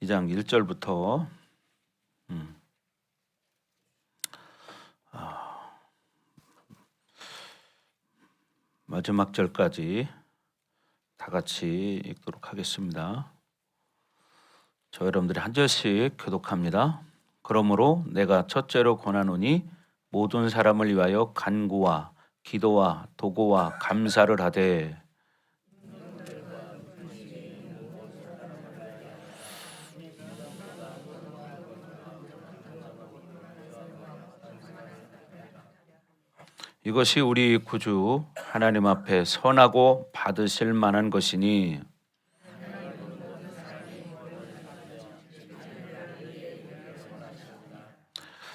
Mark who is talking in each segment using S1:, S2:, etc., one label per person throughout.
S1: 2장 1절부터 마지막 절까지 다 같이 읽도록 하겠습니다. 저 여러분들이 한 절씩 교독합니다. 그러므로 내가 첫째로 권하노니 모든 사람을 위하여 간구와 기도와 도고와 감사를 하되 이것이 우리 구주 하나님 앞에 선하고 받으실 만한 것이니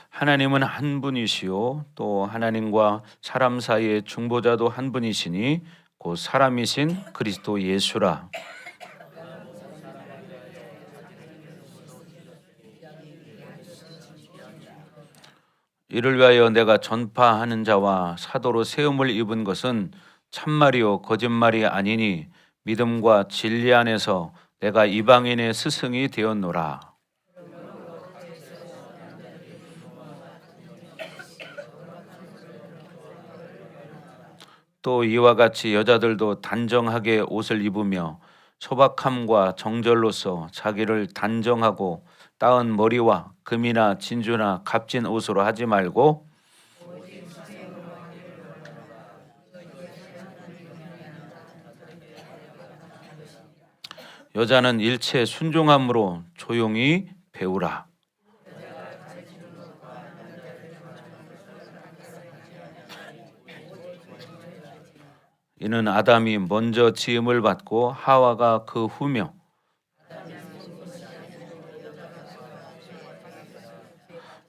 S1: 하나님은 한 분이시요 또 하나님과 사람 사이의 중보자도 한 분이시니 곧 사람이신 그리스도 예수라. 이를 위하여 내가 전파하는 자와 사도로 세움을 입은 것은 참말이요 거짓말이 아니니 믿음과 진리 안에서 내가 이방인의 스승이 되었노라. 또 이와 같이 여자들도 단정하게 옷을 입으며 소박함과 정절로서 자기를 단정하고 따은 머리와 금이나 진주나 값진 옷으로 하지 말고 여자는 일체 순종함으로 조용히 배우라. 이는 아담이 먼저 지음을 받고 하와가 그 후며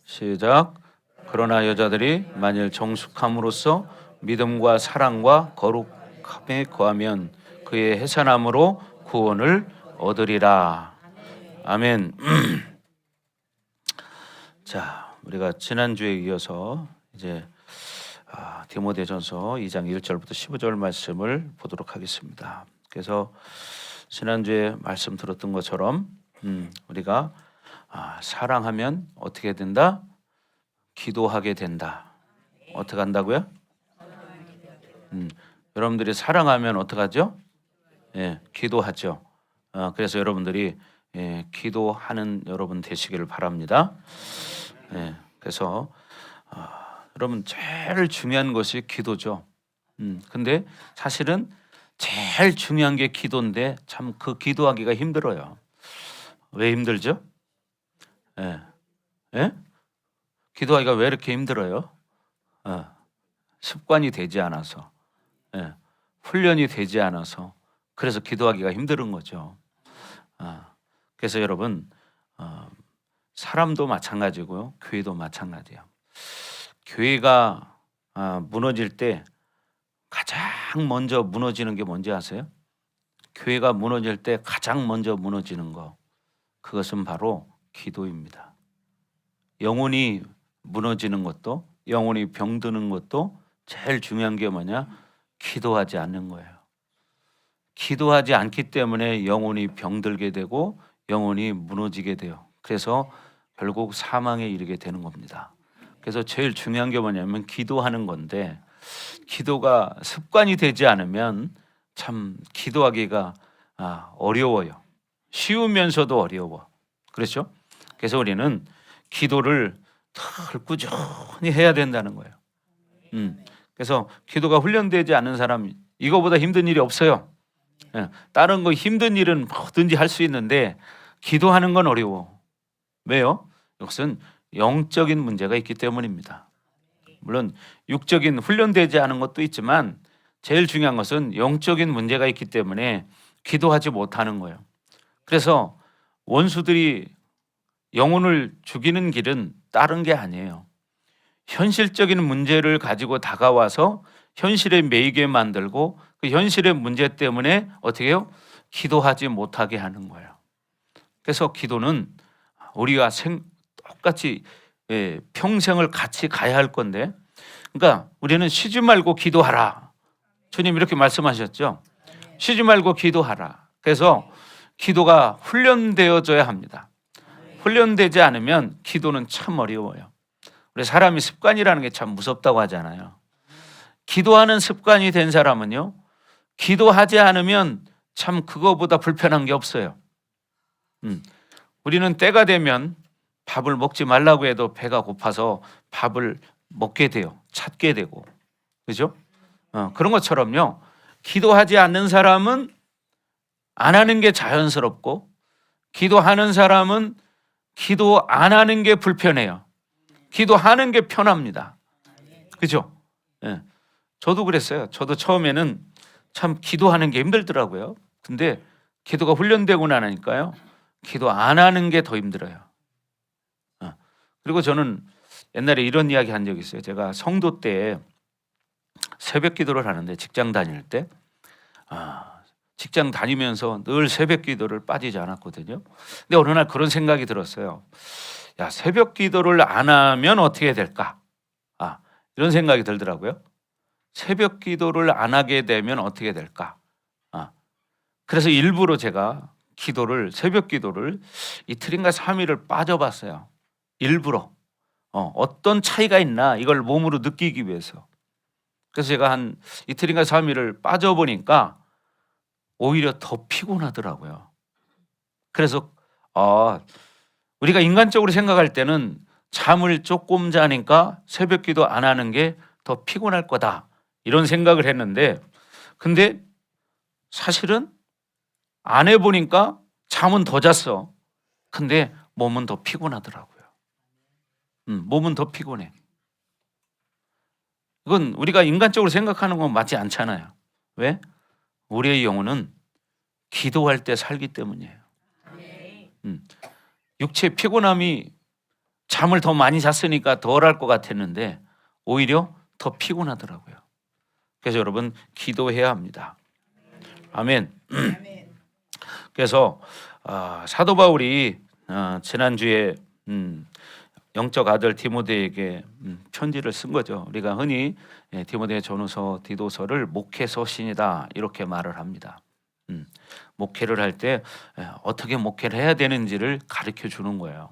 S1: 시작. 그러나 여자들이 만일 정숙함으로써 믿음과 사랑과 거룩함에 거하면 그의 해산함으로 구원을 얻으리라. 아멘. 자, 우리가 지난주에 이어서 이제 디모데전서 2장 1절부터 15절 말씀을 보도록 하겠습니다. 그래서 지난주에 말씀 들었던 것처럼 우리가 사랑하면 어떻게 된다? 기도하게 된다. 어떻게 한다고요? 여러분들이 사랑하면 어떻게 하죠? 예, 기도하죠. 그래서 여러분들이 기도하는 여러분 되시기를 바랍니다. 예, 그래서 여러분 제일 중요한 것이 기도죠. 근데 사실은 제일 중요한 게 기도인데 참 그 기도하기가 힘들어요. 왜 힘들죠? 예. 예? 기도하기가 왜 이렇게 힘들어요? 습관이 되지 않아서, 훈련이 되지 않아서 그래서 기도하기가 힘든 거죠. 그래서 여러분 사람도 마찬가지고요, 교회도 마찬가지예요. 교회가 무너질 때 가장 먼저 무너지는 게 뭔지 아세요? 교회가 무너질 때 가장 먼저 무너지는 거, 그것은 바로 기도입니다. 영혼이 무너지는 것도, 영혼이 병드는 것도 제일 중요한 게 뭐냐? 기도하지 않는 거예요. 기도하지 않기 때문에 영혼이 병들게 되고 영혼이 무너지게 돼요. 그래서 결국 사망에 이르게 되는 겁니다. 그래서 제일 중요한 게 뭐냐면 기도하는 건데, 기도가 습관이 되지 않으면 참 기도하기가 어려워요. 쉬우면서도 어려워. 그렇죠? 그래서 우리는 기도를 늘 꾸준히 해야 된다는 거예요. 그래서 기도가 훈련되지 않는 사람, 이거보다 힘든 일이 없어요. 다른 거 힘든 일은 뭐든지 할 수 있는데 기도하는 건 어려워. 왜요? 이것은 영적인 문제가 있기 때문입니다. 물론 육적인 훈련되지 않은 것도 있지만 제일 중요한 것은 영적인 문제가 있기 때문에 기도하지 못하는 거예요. 그래서 원수들이 영혼을 죽이는 길은 다른 게 아니에요. 현실적인 문제를 가지고 다가와서 현실에 매이게 만들고 그 현실의 문제 때문에 어떻게 해요? 기도하지 못하게 하는 거예요. 그래서 기도는 우리가 똑같이 평생을 같이 가야 할 건데, 그러니까 우리는 쉬지 말고 기도하라. 주님 이렇게 말씀하셨죠. 쉬지 말고 기도하라. 그래서 기도가 훈련되어져야 합니다. 훈련되지 않으면 기도는 참 어려워요. 우리 사람이 습관이라는 게 참 무섭다고 하잖아요. 기도하는 습관이 된 사람은요, 기도하지 않으면 참 그거보다 불편한 게 없어요. 우리는 때가 되면 밥을 먹지 말라고 해도 배가 고파서 밥을 먹게 돼요. 찾게 되고. 그죠? 그런 것처럼요, 기도하지 않는 사람은 안 하는 게 자연스럽고, 기도하는 사람은 기도 안 하는 게 불편해요. 기도하는 게 편합니다. 그죠? 예. 저도 그랬어요. 저도 처음에는 참 기도하는 게 힘들더라고요. 근데 기도가 훈련되고 나니까요, 기도 안 하는 게 더 힘들어요. 그리고 저는 옛날에 이런 이야기 한 적이 있어요. 제가 성도 때 새벽 기도를 하는데, 직장 다닐 때 직장 다니면서 늘 새벽 기도를 빠지지 않았거든요. 근데 어느 날 그런 생각이 들었어요. 야, 새벽 기도를 안 하면 어떻게 될까? 이런 생각이 들더라고요. 새벽 기도를 안 하게 되면 어떻게 될까? 그래서 일부러 제가 새벽 기도를 이틀인가 3일을 빠져봤어요. 일부러. 어떤 차이가 있나 이걸 몸으로 느끼기 위해서. 그래서 제가 한 이틀인가 3일을 빠져보니까 오히려 더 피곤하더라고요. 그래서 우리가 인간적으로 생각할 때는 잠을 조금 자니까 새벽 기도 안 하는 게 더 피곤할 거다, 이런 생각을 했는데, 근데 사실은 안 해보니까 잠은 더 잤어. 근데 몸은 더 피곤하더라고요. 몸은 더 피곤해. 이건 우리가 인간적으로 생각하는 건 맞지 않잖아요. 왜? 우리의 영혼은 기도할 때 살기 때문이에요. 육체 피곤함이 잠을 더 많이 잤으니까 덜할 것 같았는데 오히려 더 피곤하더라고요. 그래서 여러분, 기도해야 합니다. 아멘. 그래서 사도 바울이 지난주에 영적 아들 디모데에게 편지를 쓴 거죠. 우리가 흔히 디모데 전후서, 디도서를 목회서신이다 이렇게 말을 합니다. 목회를 할 때 어떻게 목회를 해야 되는지를 가르쳐 주는 거예요.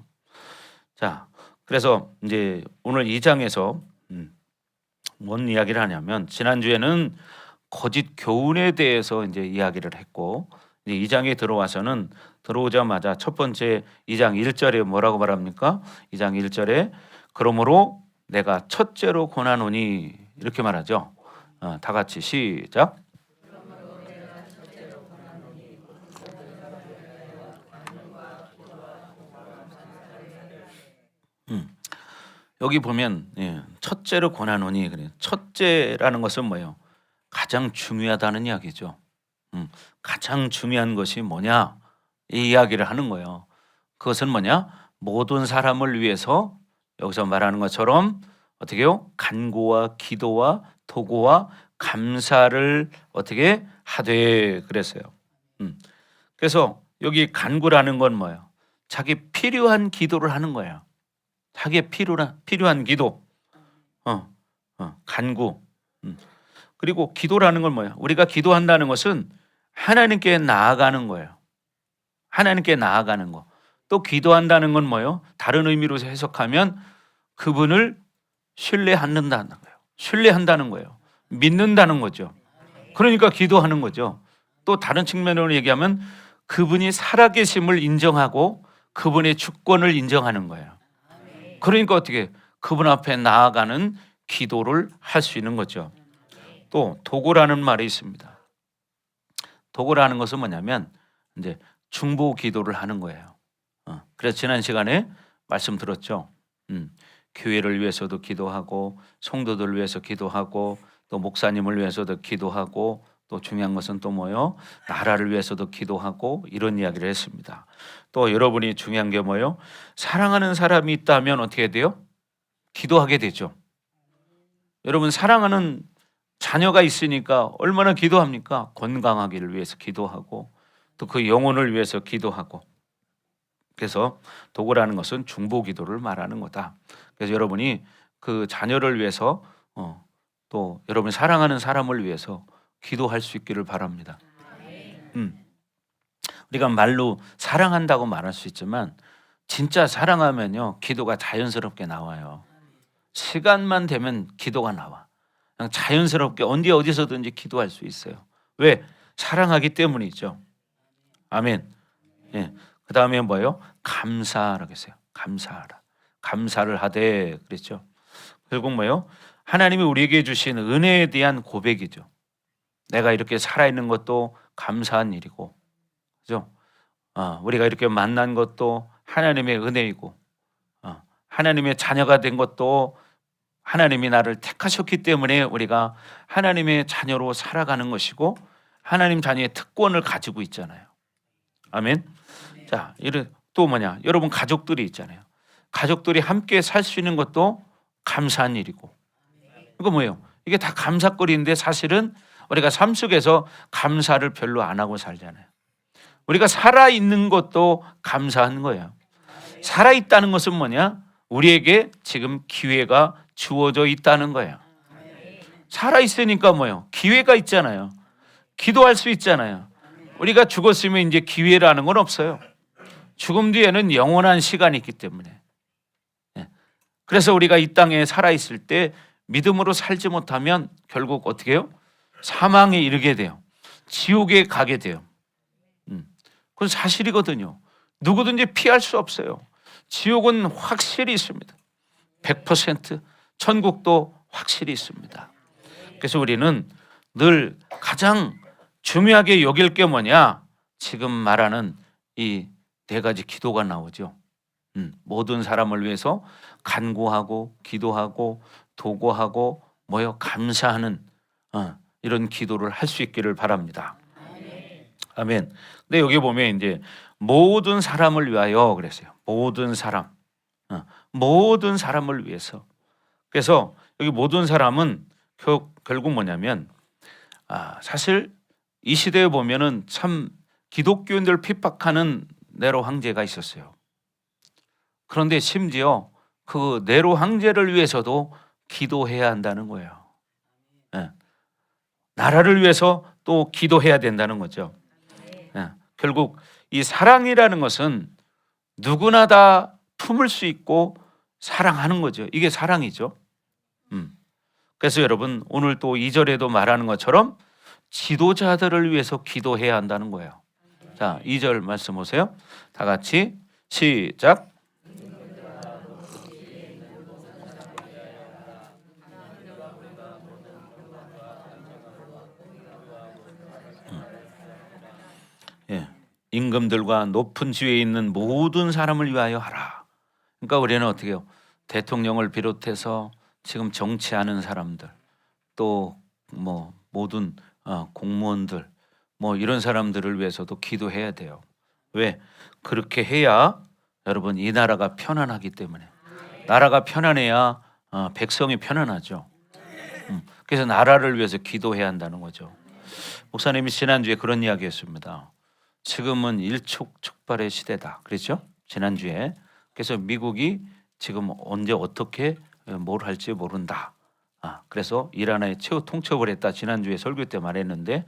S1: 자, 그래서 이제 오늘 2장에서 뭔 이야기를 하냐면, 지난주에는 거짓 교훈에 대해서 이제 이야기를 했고, 이제 2장에 들어오자마자 첫 번째 2장 1절에 뭐라고 말합니까? 2장 1절에 그러므로 내가 첫째로 권하노니, 이렇게 말하죠. 다 같이 시작. 여기 보면 첫째로 권하노니, 그래. 첫째라는 것은 뭐예요? 가장 중요하다는 이야기죠. 가장 중요한 것이 뭐냐, 이 이야기를 하는 거예요. 그것은 뭐냐? 모든 사람을 위해서 여기서 말하는 것처럼 어떻게요? 간구와 기도와 도구와 감사를 어떻게 하되 그랬어요. 그래서 여기 간구라는 건 뭐예요? 자기 필요한 기도를 하는 거예요. 자기의 필요한 기도, 간구. 그리고 기도라는 건 뭐예요? 우리가 기도한다는 것은 하나님께 나아가는 거예요. 하나님께 나아가는 거. 또 기도한다는 건 뭐예요? 다른 의미로 해석하면 그분을 신뢰한다는 거예요. 신뢰한다는 거예요. 믿는다는 거죠. 그러니까 기도하는 거죠. 또 다른 측면으로 얘기하면 그분이 살아계심을 인정하고 그분의 주권을 인정하는 거예요. 그러니까 어떻게 그분 앞에 나아가는 기도를 할 수 있는 거죠. 또 도구라는 말이 있습니다. 도구라는 것은 뭐냐면 이제 중보 기도를 하는 거예요. 그래서 지난 시간에 말씀 들었죠. 교회를 위해서도 기도하고 성도들을 위해서 기도하고 또 목사님을 위해서도 기도하고 또 중요한 것은 또 뭐요? 나라를 위해서도 기도하고 이런 이야기를 했습니다. 또 여러분이 중요한 게 뭐요? 사랑하는 사람이 있다면 어떻게 돼요? 기도하게 되죠. 여러분, 사랑하는 자녀가 있으니까 얼마나 기도합니까? 건강하기를 위해서 기도하고 또 그 영혼을 위해서 기도하고. 그래서 도구라는 것은 중보 기도를 말하는 거다. 그래서 여러분이 그 자녀를 위해서 또 여러분이 사랑하는 사람을 위해서 기도할 수 있기를 바랍니다. 우리가 말로 사랑한다고 말할 수 있지만 진짜 사랑하면요 기도가 자연스럽게 나와요. 시간만 되면 기도가 나와. 그냥 자연스럽게 언제 어디서든지 기도할 수 있어요. 왜? 사랑하기 때문이죠. 아멘. 예. 그 다음에 뭐예요? 감사하라고 했어요. 감사하라. 감사를 하되 그랬죠. 결국 뭐예요? 하나님이 우리에게 주신 은혜에 대한 고백이죠. 내가 이렇게 살아있는 것도 감사한 일이고, 그죠? 우리가 이렇게 만난 것도 하나님의 은혜이고, 하나님의 자녀가 된 것도 하나님이 나를 택하셨기 때문에 우리가 하나님의 자녀로 살아가는 것이고, 하나님 자녀의 특권을 가지고 있잖아요. 아멘. 자, 또 뭐냐? 여러분 가족들이 있잖아요. 가족들이 함께 살 수 있는 것도 감사한 일이고, 이거 뭐예요? 이게 다 감사거리인데 사실은 우리가 삶 속에서 감사를 별로 안 하고 살잖아요. 우리가 살아있는 것도 감사한 거예요. 살아있다는 것은 뭐냐? 우리에게 지금 기회가 주어져 있다는 거예요. 살아있으니까 뭐예요? 기회가 있잖아요. 기도할 수 있잖아요. 우리가 죽었으면 이제 기회라는 건 없어요. 죽음 뒤에는 영원한 시간이 있기 때문에. 그래서 우리가 이 땅에 살아있을 때 믿음으로 살지 못하면 결국 어떻게 해요? 사망에 이르게 돼요. 지옥에 가게 돼요. 그건 사실이거든요. 누구든지 피할 수 없어요. 지옥은 확실히 있습니다. 100%. 천국도 확실히 있습니다. 그래서 우리는 늘 가장 중요하게 여길 게 뭐냐? 지금 말하는 이 네 가지 기도가 나오죠. 모든 사람을 위해서 간구하고 기도하고 도구하고 감사하는 이런 기도를 할 수 있기를 바랍니다. 아멘. 근데 여기 보면 이제 모든 사람을 위하여 그랬어요. 모든 사람, 모든 사람을 위해서. 그래서 여기 모든 사람은 결국 뭐냐면 사실 이 시대에 보면은 참 기독교인들 핍박하는 네로 황제가 있었어요. 그런데 심지어 그 네로 황제를 위해서도 기도해야 한다는 거예요. 나라를 위해서 또 기도해야 된다는 거죠. 결국 이 사랑이라는 것은 누구나 다 품을 수 있고 사랑하는 거죠. 이게 사랑이죠. 그래서 여러분 오늘 또 2절에도 말하는 것처럼 지도자들을 위해서 기도해야 한다는 거예요. 자, 2절 말씀 보세요. 다 같이 시작. 임금들과 높은 지위에 있는 모든 사람을 위하여 하라. 그러니까 우리는 어떻게 해요? 대통령을 비롯해서 지금 정치하는 사람들, 또 모든 공무원들, 이런 사람들을 위해서도 기도해야 돼요. 왜? 그렇게 해야 여러분 이 나라가 편안하기 때문에. 나라가 편안해야 백성이 편안하죠. 그래서 나라를 위해서 기도해야 한다는 거죠. 목사님이 지난주에 그런 이야기했습니다. 지금은 일촉즉발의 시대다. 그렇죠? 지난주에. 그래서 미국이 지금 언제 어떻게 뭘 할지 모른다. 그래서 이란에 최후 통첩을 했다. 지난주에 설교 때 말했는데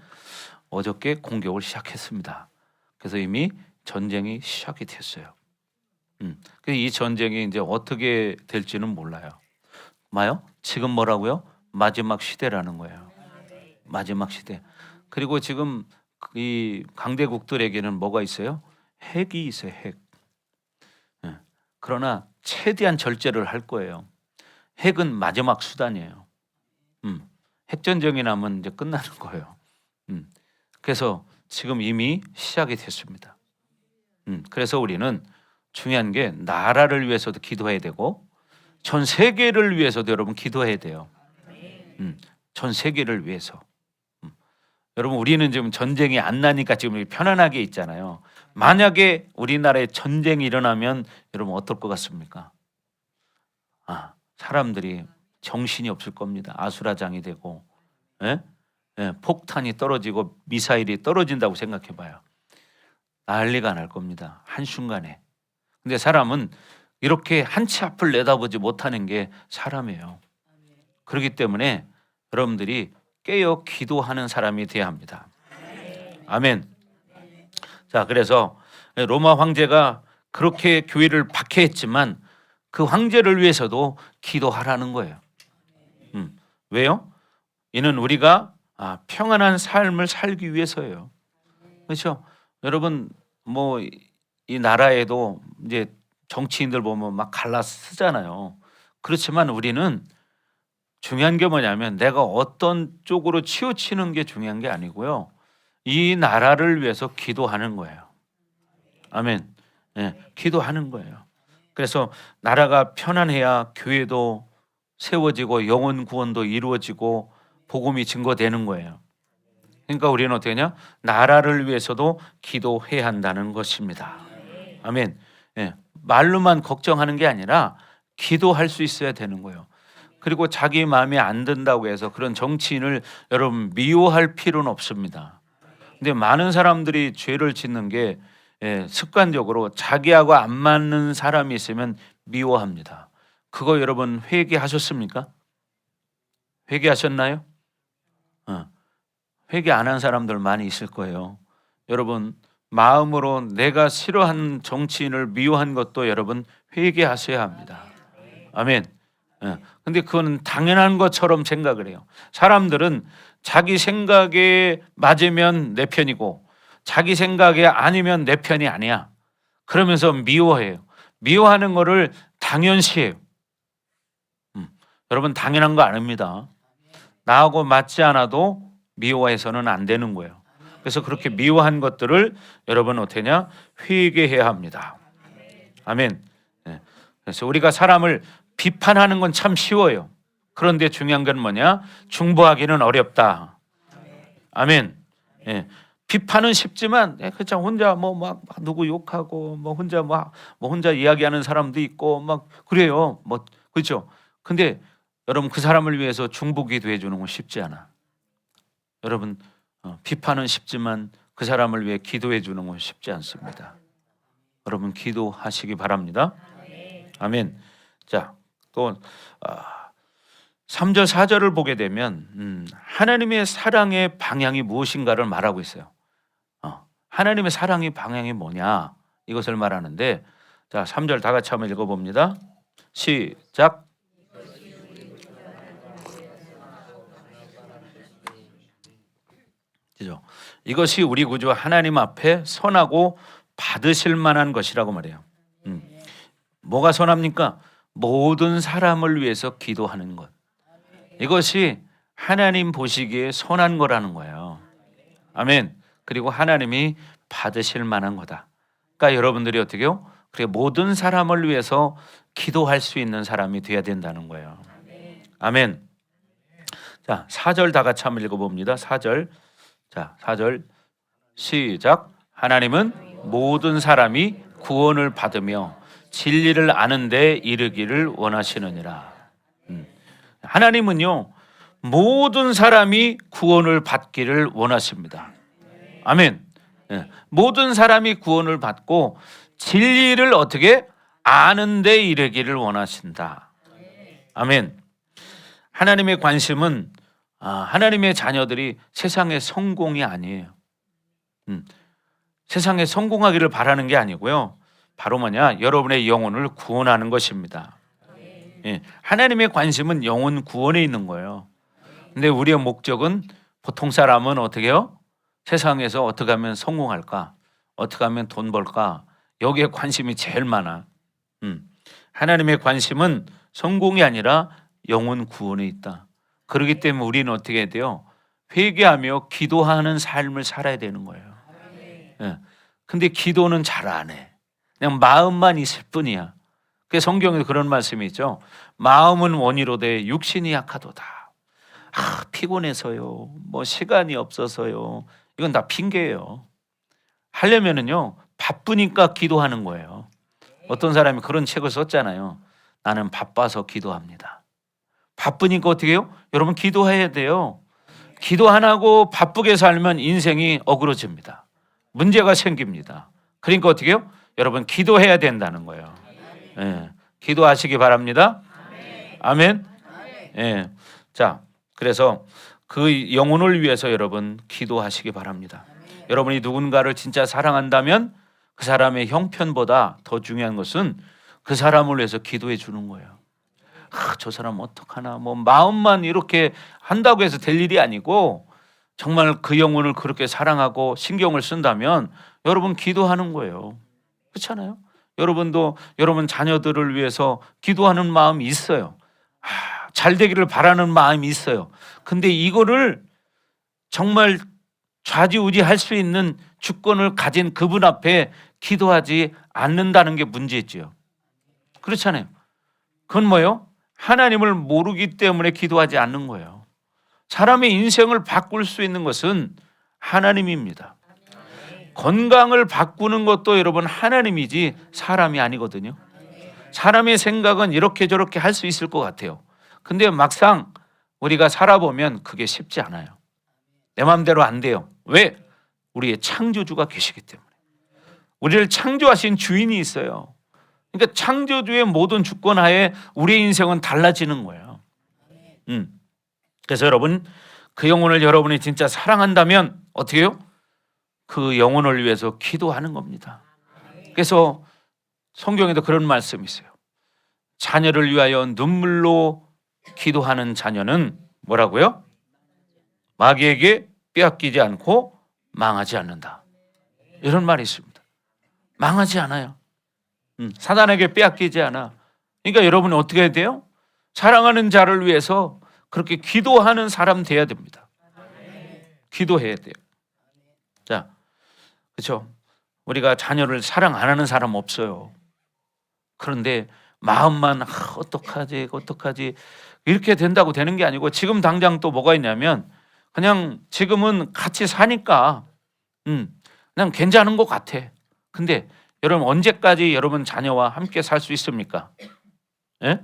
S1: 어저께 공격을 시작했습니다. 그래서 이미 전쟁이 시작이 됐어요. 그래서 이 전쟁이 이제 어떻게 될지는 몰라요. 지금 뭐라고요? 마지막 시대라는 거예요. 마지막 시대. 그리고 지금 이 강대국들에게는 뭐가 있어요? 핵이 있어요. 핵. 그러나 최대한 절제를 할 거예요. 핵은 마지막 수단이에요. 핵전쟁이 나면 이제 끝나는 거예요. 그래서 지금 이미 시작이 됐습니다. 그래서 우리는 중요한 게 나라를 위해서도 기도해야 되고 전 세계를 위해서도 여러분 기도해야 돼요. 전 세계를 위해서. 여러분 우리는 지금 전쟁이 안 나니까 지금 편안하게 있잖아요. 만약에 우리나라에 전쟁이 일어나면 여러분 어떨 것 같습니까? 사람들이 정신이 없을 겁니다. 아수라장이 되고 폭탄이 떨어지고 미사일이 떨어진다고 생각해 봐요. 난리가 날 겁니다. 한순간에. 근데 사람은 이렇게 한치 앞을 내다보지 못하는 게 사람이에요. 그렇기 때문에 여러분들이 깨어 기도하는 사람이 되어야 합니다. 아멘. 자, 그래서 로마 황제가 그렇게 교회를 박해했지만 그 황제를 위해서도 기도하라는 거예요. 왜요? 이는 우리가 평안한 삶을 살기 위해서예요. 그렇죠? 여러분 뭐 이 나라에도 이제 정치인들 보면 막 갈라 쓰잖아요. 그렇지만 우리는 중요한 게 뭐냐면 내가 어떤 쪽으로 치우치는 게 중요한 게 아니고요. 이 나라를 위해서 기도하는 거예요. 아멘. 네, 기도하는 거예요. 그래서 나라가 편안해야 교회도 세워지고 영혼 구원도 이루어지고 복음이 증거되는 거예요. 그러니까 우리는 어떻게 하냐? 나라를 위해서도 기도해야 한다는 것입니다. 아멘. 예, 말로만 걱정하는 게 아니라 기도할 수 있어야 되는 거예요. 그리고 자기 마음에 안 든다고 해서 그런 정치인을 여러분 미워할 필요는 없습니다. 근데 많은 사람들이 죄를 짓는 게 습관적으로 자기하고 안 맞는 사람이 있으면 미워합니다. 그거 여러분 회개하셨습니까? 회개하셨나요? 회개 안 한 사람들 많이 있을 거예요. 여러분 마음으로 내가 싫어하는 정치인을 미워한 것도 여러분 회개하셔야 합니다. 아멘. 근데 그건 당연한 것처럼 생각을 해요. 사람들은 자기 생각에 맞으면 내 편이고 자기 생각에 아니면 내 편이 아니야. 그러면서 미워해요. 미워하는 거를 당연시해요. 여러분 당연한 거 아닙니다. 나하고 맞지 않아도 미워해서는 안 되는 거예요. 그래서 그렇게 미워한 것들을 여러분 어떻게냐? 회개해야 합니다. 아멘. 그래서 우리가 사람을 비판하는 건 참 쉬워요. 그런데 중요한 건 뭐냐? 중보하기는 어렵다. 아멘. 비판은 쉽지만 그냥 혼자 뭐 막 누구 욕하고 뭐 혼자 혼자 이야기하는 사람도 있고 막 그래요. 뭐 그렇죠. 근데 여러분 그 사람을 위해서 중보기도 해주는 건 쉽지 않아. 여러분 비판은 쉽지만 그 사람을 위해 기도해 주는 건 쉽지 않습니다. 여러분 기도하시기 바랍니다. 아멘. 자, 또 3절 4절을 보게 되면 하나님의 사랑의 방향이 무엇인가를 말하고 있어요. 하나님의 사랑의 방향이 뭐냐 이것을 말하는데 자 3절 다 같이 한번 읽어봅니다. 시작. 이것이 우리 구주 하나님 앞에 선하고 받으실 만한 것이라고 말해요. 뭐가 선합니까? 모든 사람을 위해서 기도하는 것. 이것이 하나님 보시기에 선한 거라는 거예요. 아멘. 그리고 하나님이 받으실 만한 거다. 그러니까 여러분들이 어떻게요? 그래 모든 사람을 위해서 기도할 수 있는 사람이 돼야 된다는 거예요. 아멘. 자, 4절 다 같이 한번 읽어봅니다. 4절. 자, 4절 시작. 하나님은 모든 사람이 구원을 받으며 진리를 아는 데 이르기를 원하시느니라. 하나님은요 모든 사람이 구원을 받기를 원하십니다. 아멘. 모든 사람이 구원을 받고 진리를 어떻게 아는 데 이르기를 원하신다. 아멘. 하나님의 관심은 하나님의 자녀들이 세상의 성공이 아니에요. 세상에 성공하기를 바라는 게 아니고요. 바로 뭐냐? 여러분의 영혼을 구원하는 것입니다. 하나님의 관심은 영혼 구원에 있는 거예요. 근데 우리의 목적은 보통 사람은 어떻게 해요? 세상에서 어떻게 하면 성공할까? 어떻게 하면 돈 벌까? 여기에 관심이 제일 많아. 하나님의 관심은 성공이 아니라 영혼 구원에 있다. 그렇기 때문에 우리는 어떻게 해야 돼요? 회개하며 기도하는 삶을 살아야 되는 거예요. 근데 기도는 잘 안 해. 그냥 마음만 있을 뿐이야. 그 성경에 그런 말씀이 있죠. 마음은 원이로되 육신이 약하도다. 피곤해서요. 뭐 시간이 없어서요. 이건 다 핑계예요. 하려면은요 바쁘니까 기도하는 거예요. 어떤 사람이 그런 책을 썼잖아요. 나는 바빠서 기도합니다. 바쁘니까 어떻게 해요? 여러분 기도해야 돼요. 기도 안 하고 바쁘게 살면 인생이 어그러집니다. 문제가 생깁니다. 그러니까 어떻게 해요? 여러분 기도해야 된다는 거예요. 기도하시기 바랍니다. 아멘. 자, 그래서 그 영혼을 위해서 여러분 기도하시기 바랍니다. 여러분이 누군가를 진짜 사랑한다면 그 사람의 형편보다 더 중요한 것은 그 사람을 위해서 기도해 주는 거예요. 저 사람 어떡하나, 뭐 마음만 이렇게 한다고 해서 될 일이 아니고 정말 그 영혼을 그렇게 사랑하고 신경을 쓴다면 여러분 기도하는 거예요. 그렇잖아요. 여러분도 여러분 자녀들을 위해서 기도하는 마음이 있어요. 잘 되기를 바라는 마음이 있어요. 근데 이거를 정말 좌지우지할 수 있는 주권을 가진 그분 앞에 기도하지 않는다는 게 문제죠. 그렇잖아요. 그건 뭐예요? 하나님을 모르기 때문에 기도하지 않는 거예요. 사람의 인생을 바꿀 수 있는 것은 하나님입니다. 건강을 바꾸는 것도 여러분 하나님이지 사람이 아니거든요. 사람의 생각은 이렇게 저렇게 할 수 있을 것 같아요. 근데 막상 우리가 살아보면 그게 쉽지 않아요. 내 마음대로 안 돼요. 왜? 우리의 창조주가 계시기 때문에. 우리를 창조하신 주인이 있어요. 그러니까 창조주의 모든 주권 하에 우리의 인생은 달라지는 거예요. 그래서 여러분, 그 영혼을 여러분이 진짜 사랑한다면 어떻게 해요? 그 영혼을 위해서 기도하는 겁니다. 그래서 성경에도 그런 말씀이 있어요. 자녀를 위하여 눈물로 기도하는 자녀는 뭐라고요? 마귀에게 빼앗기지 않고 망하지 않는다. 이런 말이 있습니다. 망하지 않아요. 사단에게 빼앗기지 않아. 그러니까 여러분이 어떻게 해야 돼요? 사랑하는 자를 위해서 그렇게 기도하는 사람 돼야 됩니다. 기도해야 돼요. 자, 그렇죠? 우리가 자녀를 사랑 안 하는 사람 없어요. 그런데 마음만 어떡하지 이렇게 된다고 되는 게 아니고 지금 당장 또 뭐가 있냐면 그냥 지금은 같이 사니까 그냥 괜찮은 것 같아. 근데 여러분 언제까지 여러분 자녀와 함께 살 수 있습니까? 예?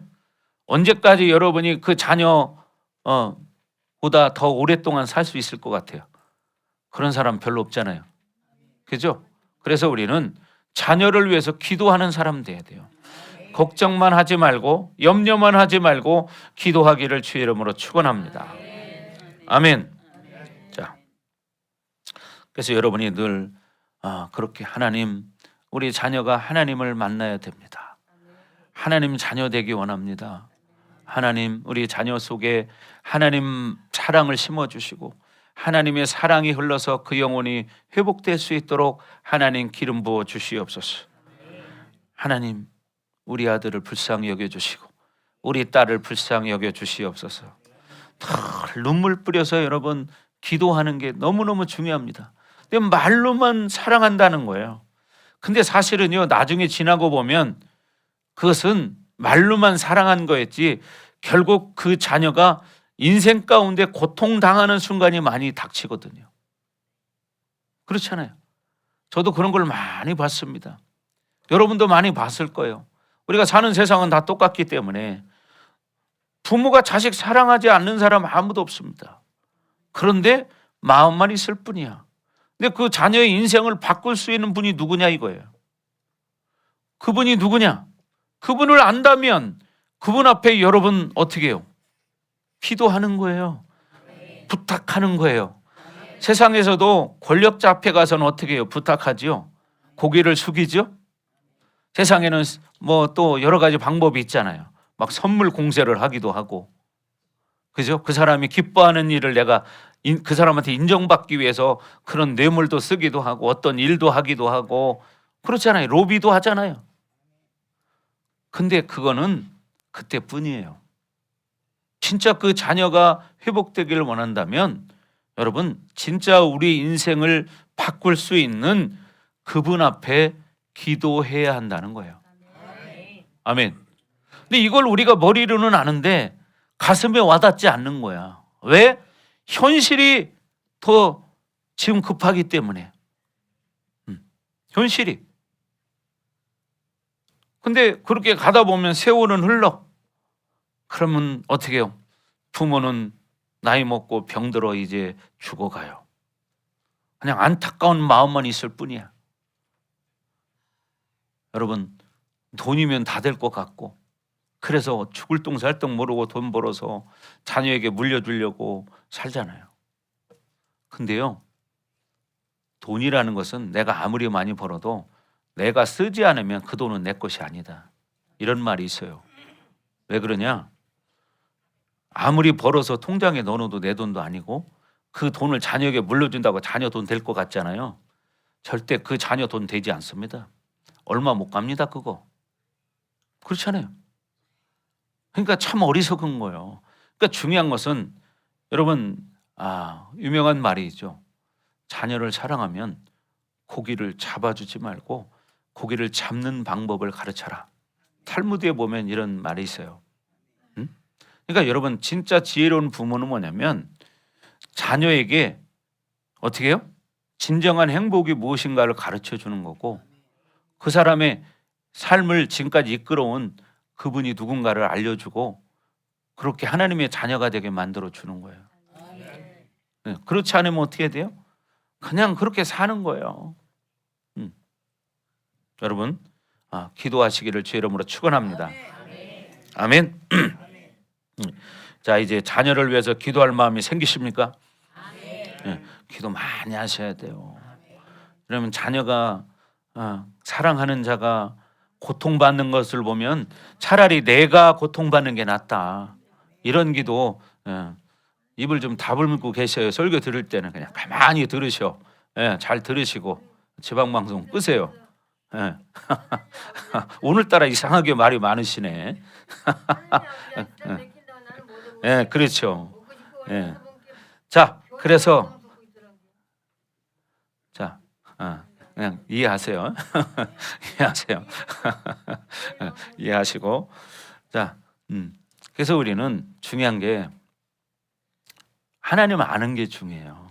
S1: 언제까지 여러분이 그 자녀 보다 더 오랫동안 살 수 있을 것 같아요? 그런 사람 별로 없잖아요. 그죠? 그래서 우리는 자녀를 위해서 기도하는 사람 돼야 돼요. 걱정만 하지 말고 염려만 하지 말고 기도하기를 주의 이름으로 축원합니다. 아멘. 자, 그래서 여러분이 늘 그렇게 하나님, 우리 자녀가 하나님을 만나야 됩니다. 하나님 자녀 되기 원합니다. 하나님, 우리 자녀 속에 하나님 사랑을 심어주시고 하나님의 사랑이 흘러서 그 영혼이 회복될 수 있도록 하나님 기름 부어 주시옵소서. 하나님, 우리 아들을 불쌍히 여겨주시고 우리 딸을 불쌍히 여겨주시옵소서. 눈물 뿌려서 여러분 기도하는 게 너무너무 중요합니다. 근데 말로만 사랑한다는 거예요. 근데 사실은요, 나중에 지나고 보면 그것은 말로만 사랑한 거였지 결국 그 자녀가 인생 가운데 고통당하는 순간이 많이 닥치거든요. 그렇잖아요. 저도 그런 걸 많이 봤습니다. 여러분도 많이 봤을 거예요. 우리가 사는 세상은 다 똑같기 때문에 부모가 자식 사랑하지 않는 사람 아무도 없습니다. 그런데 마음만 있을 뿐이야. 근데 그 자녀의 인생을 바꿀 수 있는 분이 누구냐 이거예요. 그분이 누구냐? 그분을 안다면 그분 앞에 여러분 어떻게 해요? 기도하는 거예요. 부탁하는 거예요. 세상에서도 권력자 앞에 가서는 어떻게 해요? 부탁하지요. 고개를 숙이죠. 세상에는 뭐 또 여러 가지 방법이 있잖아요. 막 선물 공세를 하기도 하고, 그죠? 그 사람이 기뻐하는 일을 내가 그 사람한테 인정받기 위해서 그런 뇌물도 쓰기도 하고 어떤 일도 하기도 하고 그렇잖아요. 로비도 하잖아요. 근데 그거는 그때뿐이에요. 진짜 그 자녀가 회복되기를 원한다면 여러분 진짜 우리 인생을 바꿀 수 있는 그분 앞에 기도해야 한다는 거예요. 아멘. 근데 이걸 우리가 머리로는 아는데 가슴에 와닿지 않는 거야. 왜? 현실이 더 지금 급하기 때문에. 현실이. 근데 그렇게 가다 보면 세월은 흘러. 그러면 어떻게 해요? 부모는 나이 먹고 병들어 이제 죽어가요. 그냥 안타까운 마음만 있을 뿐이야. 여러분, 돈이면 다 될 것 같고 그래서 죽을 똥 살 똥 모르고 돈 벌어서 자녀에게 물려주려고 살잖아요. 근데요, 돈이라는 것은 내가 아무리 많이 벌어도 내가 쓰지 않으면 그 돈은 내 것이 아니다. 이런 말이 있어요. 왜 그러냐? 아무리 벌어서 통장에 넣어놓어도 내 돈도 아니고 그 돈을 자녀에게 물려준다고 자녀 돈 될 것 같잖아요. 절대 그 자녀 돈 되지 않습니다. 얼마 못 갑니다 그거. 그렇잖아요. 그러니까 참 어리석은 거예요. 그러니까 중요한 것은 여러분 유명한 말이 있죠. 자녀를 사랑하면 고기를 잡아주지 말고 고기를 잡는 방법을 가르쳐라. 탈무드에 보면 이런 말이 있어요. 그러니까 여러분 진짜 지혜로운 부모는 뭐냐면 자녀에게 어떻게 해요? 진정한 행복이 무엇인가를 가르쳐 주는 거고 그 사람의 삶을 지금까지 이끌어온 그분이 누군가를 알려주고 그렇게 하나님의 자녀가 되게 만들어 주는 거예요. 네, 그렇지 않으면 어떻게 돼요? 그냥 그렇게 사는 거예요. 여러분 기도하시기를 주의 이름으로 축원합니다. 아멘. 자 이제 자녀를 위해서 기도할 마음이 생기십니까? 네, 기도 많이 하셔야 돼요. 그러면 자녀가 사랑하는 자가 고통받는 것을 보면 차라리 내가 고통받는 게 낫다. 이런 기도 입을 좀 다물고 계셔요. 설교 들을 때는 그냥 가만히 들으셔. 잘 들으시고 지방방송 끄세요. 오늘따라 이상하게 말이 많으시네. 그렇죠. 자, 그래서 자, 그냥 이해하세요. 이해하세요. 이해하시고 자, 그래서 우리는 중요한 게 하나님 아는 게 중요해요.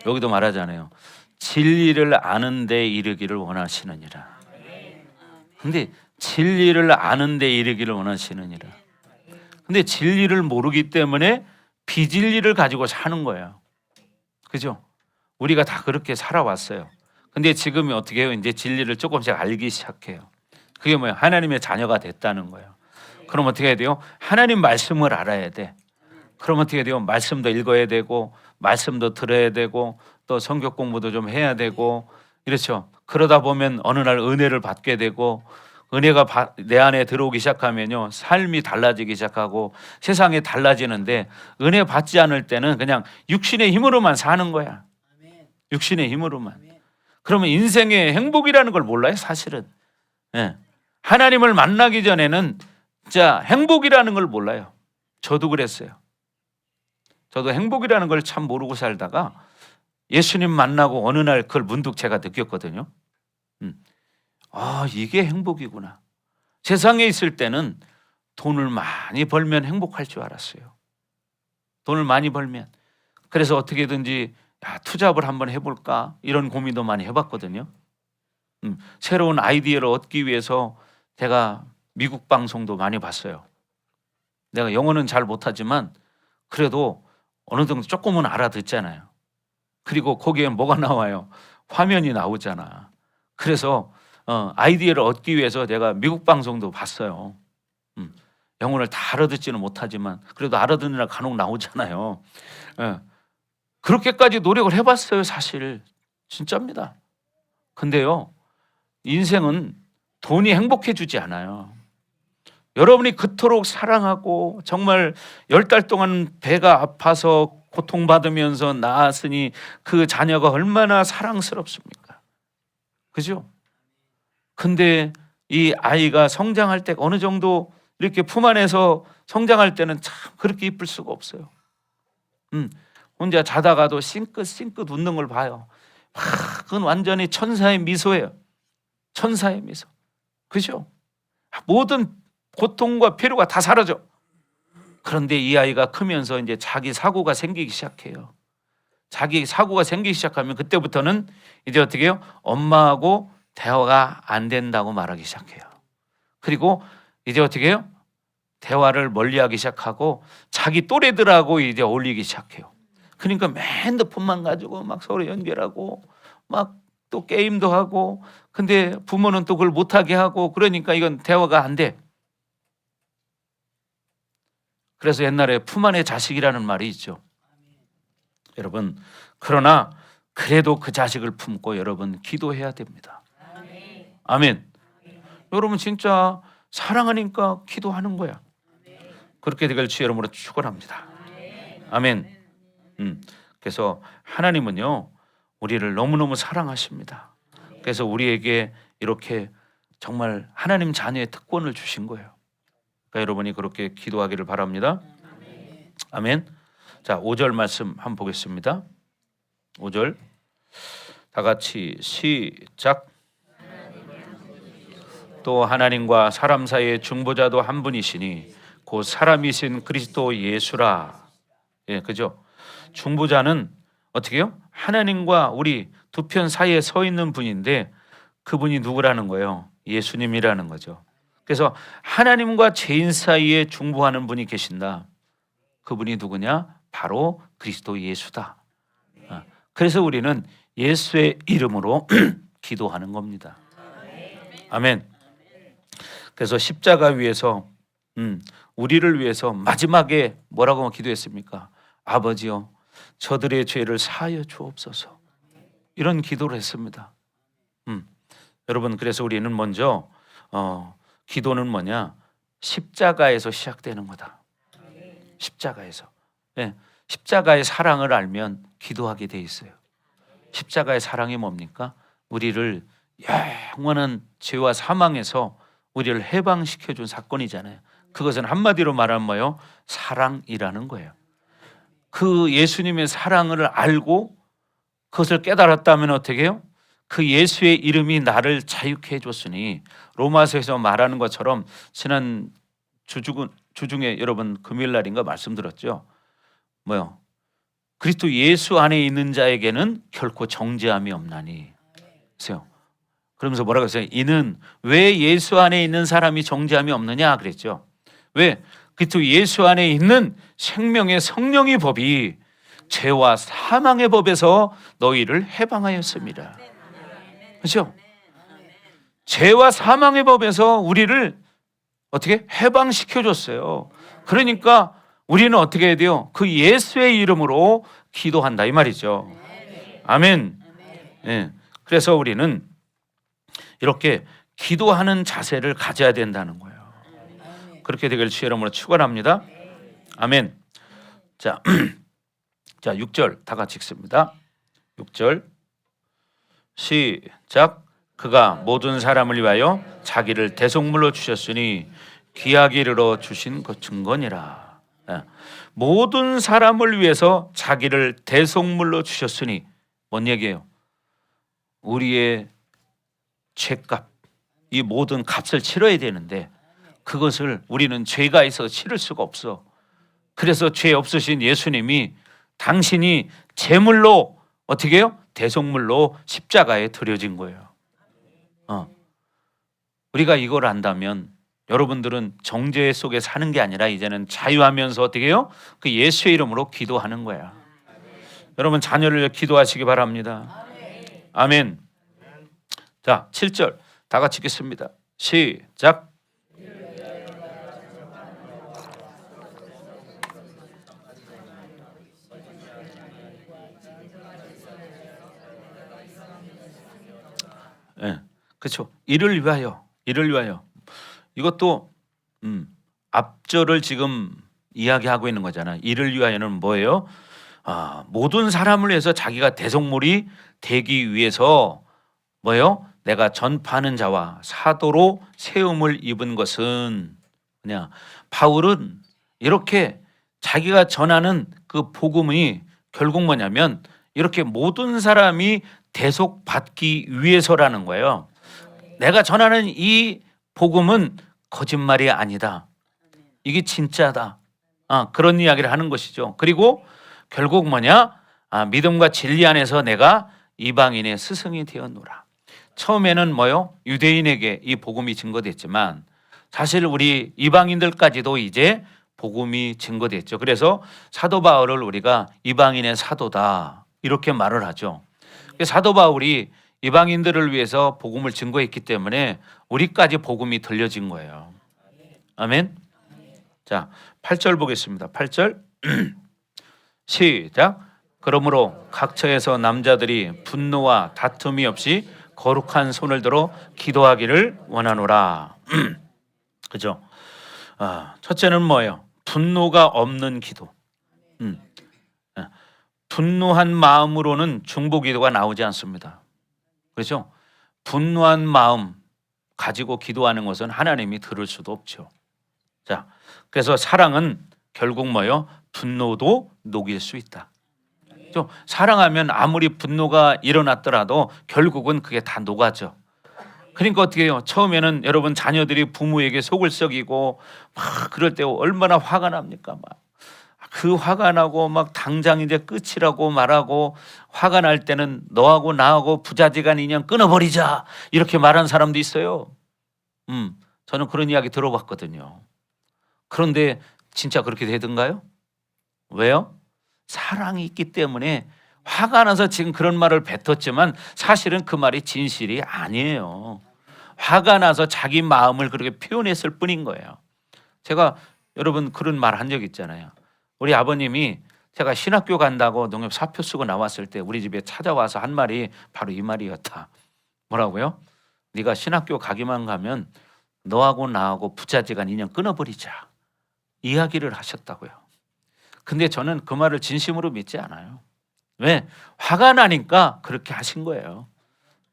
S1: 여기도 말하잖아요. 진리를 아는 데 이르기를 원하시느니라. 근데 진리를 아는 데 이르기를 원하시느니라. 근데 진리를 모르기 때문에 비진리를 가지고 사는 거예요. 그죠? 우리가 다 그렇게 살아왔어요. 근데 지금이 어떻게 해요? 이제 진리를 조금씩 알기 시작해요. 그게 뭐예요? 하나님의 자녀가 됐다는 거예요. 그럼 어떻게 해야 돼요? 하나님 말씀을 알아야 돼. 그럼 어떻게 돼요? 말씀도 읽어야 되고 말씀도 들어야 되고 또 성경 공부도 좀 해야 되고 이렇죠. 그러다 보면 어느 날 은혜를 받게 되고 은혜가 내 안에 들어오기 시작하면요 삶이 달라지기 시작하고 세상이 달라지는데 은혜 받지 않을 때는 그냥 육신의 힘으로만 사는 거야. 육신의 힘으로만. 그러면 인생의 행복이라는 걸 몰라요 사실은. 하나님을 만나기 전에는 진짜 행복이라는 걸 몰라요. 저도 그랬어요. 저도 행복이라는 걸 참 모르고 살다가 예수님 만나고 어느 날 그걸 문득 제가 느꼈거든요. 이게 행복이구나. 세상에 있을 때는 돈을 많이 벌면 행복할 줄 알았어요. 돈을 많이 벌면. 그래서 어떻게든지 투잡을 한번 해볼까 이런 고민도 많이 해봤거든요. 새로운 아이디어를 얻기 위해서 제가 미국 방송도 많이 봤어요. 내가 영어는 잘 못하지만 그래도 어느 정도 조금은 알아듣잖아요. 그리고 거기에 뭐가 나와요? 화면이 나오잖아. 그래서 아이디어를 얻기 위해서 내가 미국 방송도 봤어요. 영어를 다 알아듣지는 못하지만 그래도 알아듣느라 간혹 나오잖아요. 그렇게까지 노력을 해봤어요 사실. 진짜입니다. 근데요 인생은 돈이 행복해 주지 않아요. 여러분이 그토록 사랑하고 정말 10달 동안 배가 아파서 고통받으면서 낳았으니 그 자녀가 얼마나 사랑스럽습니까? 그죠? 근데 이 아이가 성장할 때 어느 정도 이렇게 품 안에서 성장할 때는 참 그렇게 이쁠 수가 없어요. 혼자 자다가도 싱긋 웃는 걸 봐요. 그건 완전히 천사의 미소예요. 천사의 미소. 그죠? 모든 고통과 필요가 다 사라져. 그런데 이 아이가 크면서 이제 자기 사고가 생기기 시작해요. 자기 사고가 생기기 시작하면 그때부터는 이제 어떻게 해요? 엄마하고 대화가 안 된다고 말하기 시작해요. 그리고 이제 어떻게 해요? 대화를 멀리하기 시작하고 자기 또래들하고 이제 어울리기 시작해요. 그러니까 핸드폰만 가지고 막 서로 연결하고 막 또 게임도 하고 근데 부모는 또 그걸 못하게 하고 그러니까 이건 대화가 안 돼. 그래서 옛날에 품 안의 자식이라는 말이 있죠. 여러분 그러나 그래도 그 자식을 품고 여러분 기도해야 됩니다. 아멘. 여러분 진짜 사랑하니까 기도하는 거야. 그렇게 되길 주 여러분으로 축원합니다. 아멘. 그래서 하나님은요 우리를 너무너무 사랑하십니다. 그래서 우리에게 이렇게 정말 하나님 자녀의 특권을 주신 거예요. 그러니까 여러분이 그렇게 기도하기를 바랍니다. 아멘. 자, 5절 말씀 한번 보겠습니다. 5절 다 같이 시작. 또 하나님과 사람 사이의 중보자도 한 분이시니 곧 사람이신 그리스도 예수라. 예, 그죠? 중보자는 어떻게 해요? 하나님과 우리 두 편 사이에 서 있는 분인데 그분이 누구라는 거예요? 예수님이라는 거죠. 그래서 하나님과 죄인 사이에 중보하는 분이 계신다. 그분이 누구냐? 바로 그리스도 예수다. 그래서 우리는 예수의 이름으로 기도하는 겁니다. 아멘. 그래서 십자가 위에서 우리를 위해서 마지막에 뭐라고 기도했습니까? 아버지여 저들의 죄를 사하여 주옵소서. 이런 기도를 했습니다. 여러분 그래서 우리는 먼저 기도는 뭐냐? 십자가에서 시작되는 거다. 십자가에서. 네. 십자가의 사랑을 알면 기도하게 돼 있어요. 십자가의 사랑이 뭡니까? 우리를 영원한 죄와 사망에서 우리를 해방시켜 준 사건이잖아요. 그것은 한마디로 말하면 뭐예요? 사랑이라는 거예요. 그 예수님의 사랑을 알고 그것을 깨달았다면 어떻게 해요? 그 예수의 이름이 나를 자유케 해줬으니 로마서에서 말하는 것처럼 지난 주중에 여러분 금요일 날인가 말씀드렸죠. 뭐요? 그리스도 예수 안에 있는 자에게는 결코 정죄함이 없나니. 그래서 그러면서 뭐라고 했어요? 이는 왜 예수 안에 있는 사람이 정죄함이 없느냐 그랬죠. 왜? 그리스도 예수 안에 있는 생명의 성령의 법이 죄와 사망의 법에서 너희를 해방하였습니다. 그렇죠? 죄와 사망의 법에서 우리를 어떻게 해방시켜 줬어요. 그러니까 우리는 어떻게 해야 돼요? 그 예수의 이름으로 기도한다 이 말이죠. 아멘. 예. 그래서 우리는 이렇게 기도하는 자세를 가져야 된다는 거예요. 그렇게 되길 주의 이름으로 축원합니다. 아멘. 자, 6절 다 같이 읽습니다. 6절 시작. 그가 모든 사람을 위하여 자기를 대속물로 주셨으니 귀하게 이르러 주신 그 증거니라. 모든 사람을 위해서 자기를 대속물로 주셨으니 뭔 얘기예요? 우리의 죄값, 이 모든 값을 치러야 되는데 그것을 우리는 죄가 있어서 치를 수가 없어. 그래서 죄 없으신 예수님이 당신이 제물로 어떻게 해요? 대속물로 십자가에 드려진 거예요. 우리가 이걸 안다면 여러분들은 정죄 속에 사는 게 아니라 이제는 자유하면서 어떻게 해요? 그 예수의 이름으로 기도하는 거야. 여러분 자녀를 기도하시기 바랍니다. 아멘. 자, 7절 다 같이 읽겠습니다. 시작. 네, 그렇죠. 이를 위하여. 이것도 앞절을 지금 이야기하고 있는 거잖아요. 이를 위하여는 뭐예요? 모든 사람을 위해서 자기가 대속물이 되기 위해서 뭐예요? 내가 전파하는 자와 사도로 세움을 입은 것은 그냥 바울은 이렇게 자기가 전하는 그 복음이 결국 뭐냐면 이렇게 모든 사람이 대속받기 위해서라는 거예요. 내가 전하는 이 복음은 거짓말이 아니다. 이게 진짜다. 그런 이야기를 하는 것이죠. 그리고 결국 뭐냐? 믿음과 진리 안에서 내가 이방인의 스승이 되었노라. 처음에는 뭐요? 유대인에게 이 복음이 증거됐지만 사실 우리 이방인들까지도 이제 복음이 증거됐죠. 그래서 사도 바울을 우리가 이방인의 사도다 이렇게 말을 하죠. 사도 바울이 이방인들을 위해서 복음을 증거했기 때문에 우리까지 복음이 들려진 거예요. 아멘. 자, 8절 보겠습니다. 8절 시작. 그러므로 각처에서 남자들이 분노와 다툼이 없이 거룩한 손을 들어 기도하기를 원하노라. 그죠? 첫째는 뭐예요? 분노가 없는 기도. 분노한 마음으로는 중보기도가 나오지 않습니다. 그렇죠? 분노한 마음 가지고 기도하는 것은 하나님이 들을 수도 없죠. 자, 그래서 사랑은 결국 뭐예요? 분노도 녹일 수 있다. 사랑하면 아무리 분노가 일어났더라도 결국은 그게 다 녹아져. 그러니까 어떻게 해요? 처음에는 여러분 자녀들이 부모에게 속을 썩이고 막 그럴 때 얼마나 화가 납니까? 막 그 화가 나고 막 당장 이제 끝이라고 말하고 화가 날 때는 너하고 나하고 부자지간 인연 끊어버리자 이렇게 말하는 사람도 있어요. 저는 그런 이야기 들어봤거든요. 그런데 진짜 그렇게 되던가요? 왜요? 사랑이 있기 때문에 화가 나서 지금 그런 말을 뱉었지만 사실은 그 말이 진실이 아니에요. 화가 나서 자기 마음을 그렇게 표현했을 뿐인 거예요. 제가 여러분 그런 말 한 적 있잖아요. 우리 아버님이 제가 신학교 간다고 농협 사표 쓰고 나왔을 때 우리 집에 찾아와서 한 말이 바로 이 말이었다. 뭐라고요? 네가 신학교 가기만 가면 너하고 나하고 부자지간 인연 끊어버리자 이야기를 하셨다고요. 근데 저는 그 말을 진심으로 믿지 않아요. 왜? 화가 나니까 그렇게 하신 거예요.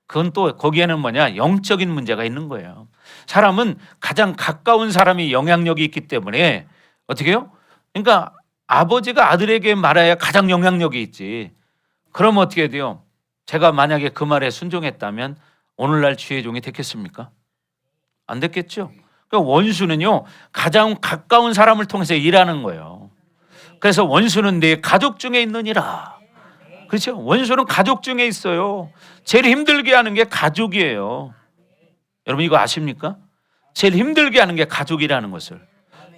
S1: 그건 또 거기에는 뭐냐? 영적인 문제가 있는 거예요. 사람은 가장 가까운 사람이 영향력이 있기 때문에 어떻게 해요? 그러니까 아버지가 아들에게 말해야 가장 영향력이 있지. 그럼 어떻게 돼요? 제가 만약에 그 말에 순종했다면 오늘날 주의 종이 됐겠습니까? 안 됐겠죠. 그러니까 원수는요 가장 가까운 사람을 통해서 일하는 거예요. 그래서 원수는 내 가족 중에 있느니라. 그렇죠? 원수는 가족 중에 있어요. 제일 힘들게 하는 게 가족이에요. 여러분 이거 아십니까? 제일 힘들게 하는 게 가족이라는 것을.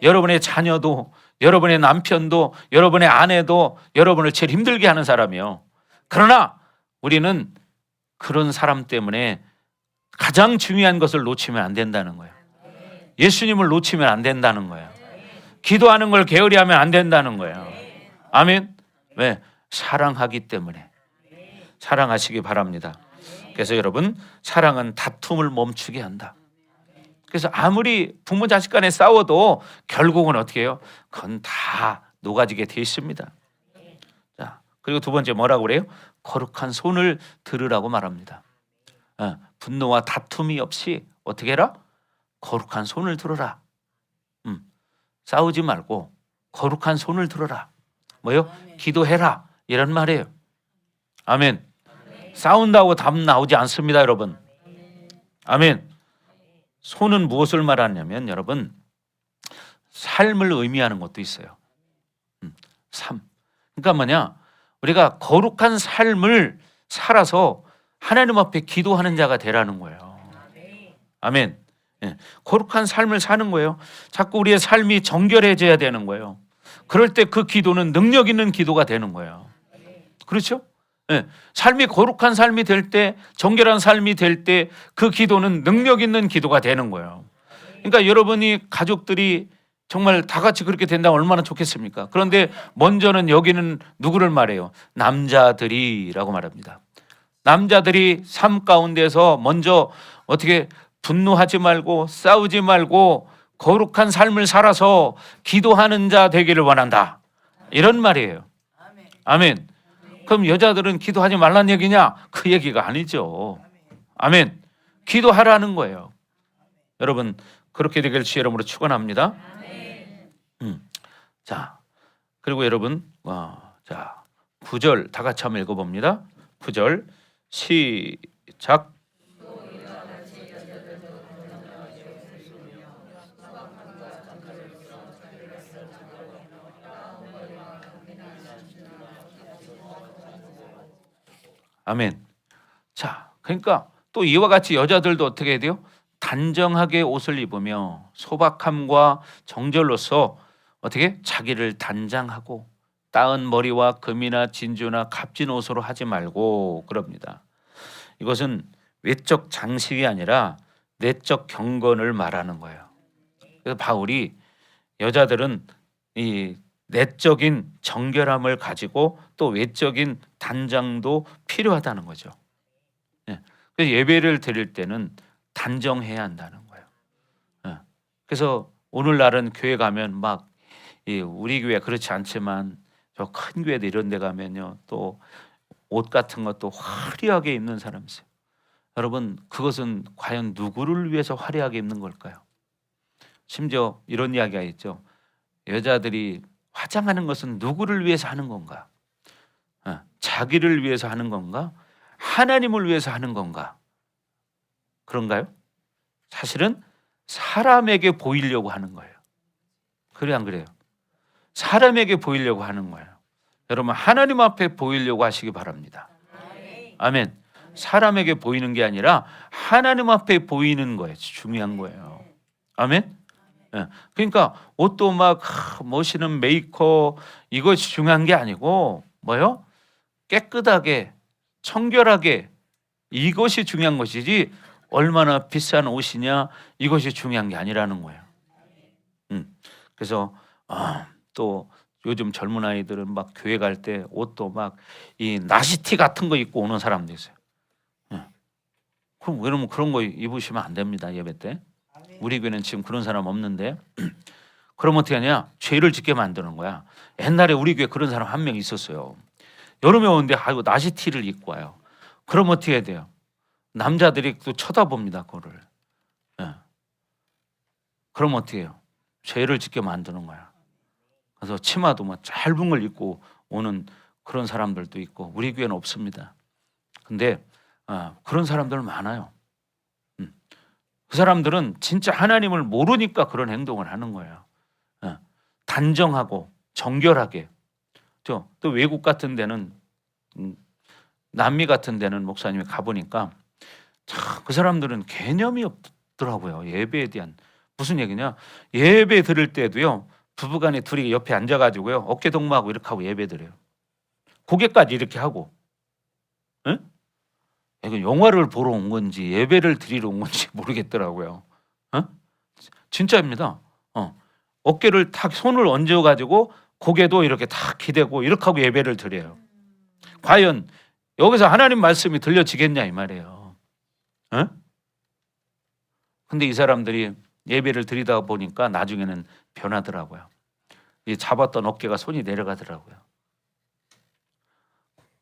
S1: 여러분의 자녀도 여러분의 남편도 여러분의 아내도 여러분을 제일 힘들게 하는 사람이에요. 그러나 우리는 그런 사람 때문에 가장 중요한 것을 놓치면 안 된다는 거예요. 예수님을 놓치면 안 된다는 거예요. 기도하는 걸 게으리하면 안 된다는 거예요. 아멘. 왜? 사랑하기 때문에. 사랑하시기 바랍니다. 그래서 여러분 사랑은 다툼을 멈추게 한다. 그래서 아무리 부모 자식 간에 싸워도 결국은 어떻게 해요? 그건 다 녹아지게 돼 있습니다. 자, 그리고 두 번째 뭐라고 그래요? 거룩한 손을 들으라고 말합니다. 분노와 다툼이 없이 어떻게 해라? 거룩한 손을 들어라. 싸우지 말고 거룩한 손을 들어라. 뭐요? 기도해라. 이런 말이에요. 아멘. 싸운다고 답 나오지 않습니다, 여러분. 아멘. 손은 무엇을 말하냐면 여러분 삶을 의미하는 것도 있어요. 삶. 그러니까 뭐냐? 우리가 거룩한 삶을 살아서 하나님 앞에 기도하는 자가 되라는 거예요. 아멘. 거룩한 삶을 사는 거예요. 자꾸 우리의 삶이 정결해져야 되는 거예요. 그럴 때 그 기도는 능력 있는 기도가 되는 거예요. 그렇죠? 삶이 거룩한 삶이 될 때, 정결한 삶이 될 때 그 기도는 능력 있는 기도가 되는 거예요. 그러니까 여러분이 가족들이 정말 다 같이 그렇게 된다면 얼마나 좋겠습니까? 그런데 먼저는 여기는 누구를 말해요? 남자들이라고 말합니다. 남자들이 삶 가운데서 먼저 어떻게 분노하지 말고 싸우지 말고 거룩한 삶을 살아서 기도하는 자 되기를 원한다. 이런 말이에요. 아멘. 그럼 여자들은 기도하지 말란 얘기냐? 그 얘기가 아니죠. 아멘. 기도하라는 거예요. 여러분 그렇게 되길 주의 이름으로 축원합니다. 자, 그리고 여러분 자 9절 다 같이 한번 읽어봅니다. 9절 시작. 아멘. 자, 그러니까 또 이와 같이 여자들도 어떻게 해야 돼요? 단정하게 옷을 입으며 소박함과 정절로서 어떻게 자기를 단장하고 따은 머리와 금이나 진주나 값진 옷으로 하지 말고 그럽니다. 이것은 외적 장식이 아니라 내적 경건을 말하는 거예요. 그래서 바울이 여자들은 이 내적인 정결함을 가지고 또 외적인 단장도 필요하다는 거죠. 예. 그래서 예배를 드릴 때는 단정해야 한다는 거예요. 예. 그래서 오늘날은 교회 가면 막 우리 교회 그렇지 않지만 저 큰 교회들 이런 데 가면요, 또 옷 같은 것도 화려하게 입는 사람이 있어요. 여러분, 그것은 과연 누구를 위해서 화려하게 입는 걸까요? 심지어 이런 이야기가 있죠. 여자들이 화장하는 것은 누구를 위해서 하는 건가? 자기를 위해서 하는 건가? 하나님을 위해서 하는 건가? 그런가요? 사실은 사람에게 보이려고 하는 거예요. 그래 안 그래요? 사람에게 보이려고 하는 거예요. 여러분, 하나님 앞에 보이려고 하시기 바랍니다. 아멘. 사람에게 보이는 게 아니라 하나님 앞에 보이는 거예요. 중요한 거예요. 아멘. 예. 그러니까 옷도 막 멋있는 메이커 이것이 중요한 게 아니고 뭐요? 깨끗하게 청결하게 이것이 중요한 것이지 얼마나 비싼 옷이냐 이것이 중요한 게 아니라는 거예요. 그래서 또 요즘 젊은 아이들은 막 교회 갈 때 옷도 막 이 나시티 같은 거 입고 오는 사람도 있어요. 그럼 여러분 그런 거 입으시면 안 됩니다. 예배 때. 우리 교회는 지금 그런 사람 없는데 그럼 어떻게 하냐? 죄를 짓게 만드는 거야. 옛날에 우리 교회 그런 사람 한 명 있었어요. 여름에 오는데 나시티를 입고 와요. 그럼 어떻게 해야 돼요? 남자들이 또 쳐다봅니다. 그거를. 그럼 어떻게 해요? 죄를 짓게 만드는 거야. 그래서 치마도 뭐 짧은 걸 입고 오는 그런 사람들도 있고 우리 교회는 없습니다. 근데 그런 사람들 많아요. 그 사람들은 진짜 하나님을 모르니까 그런 행동을 하는 거예요. 단정하고 정결하게. 또 외국 같은 데는 남미 같은 데는 목사님이 가보니까 참 그 사람들은 개념이 없더라고요. 예배에 대한. 무슨 얘기냐? 예배 드릴 때도요. 부부간에 둘이 옆에 앉아가지고요. 어깨 동무하고 이렇게 하고 예배 드려요. 고개까지 이렇게 하고. 응? 이거 영화를 보러 온 건지 예배를 드리러 온 건지 모르겠더라고요. 진짜입니다. 어깨를 탁 손을 얹어가지고 고개도 이렇게 탁 기대고 이렇게 하고 예배를 드려요. 과연 여기서 하나님 말씀이 들려지겠냐 이 말이에요. 근데 이 사람들이 예배를 드리다 보니까 나중에는 변하더라고요. 이 잡았던 어깨가 손이 내려가더라고요.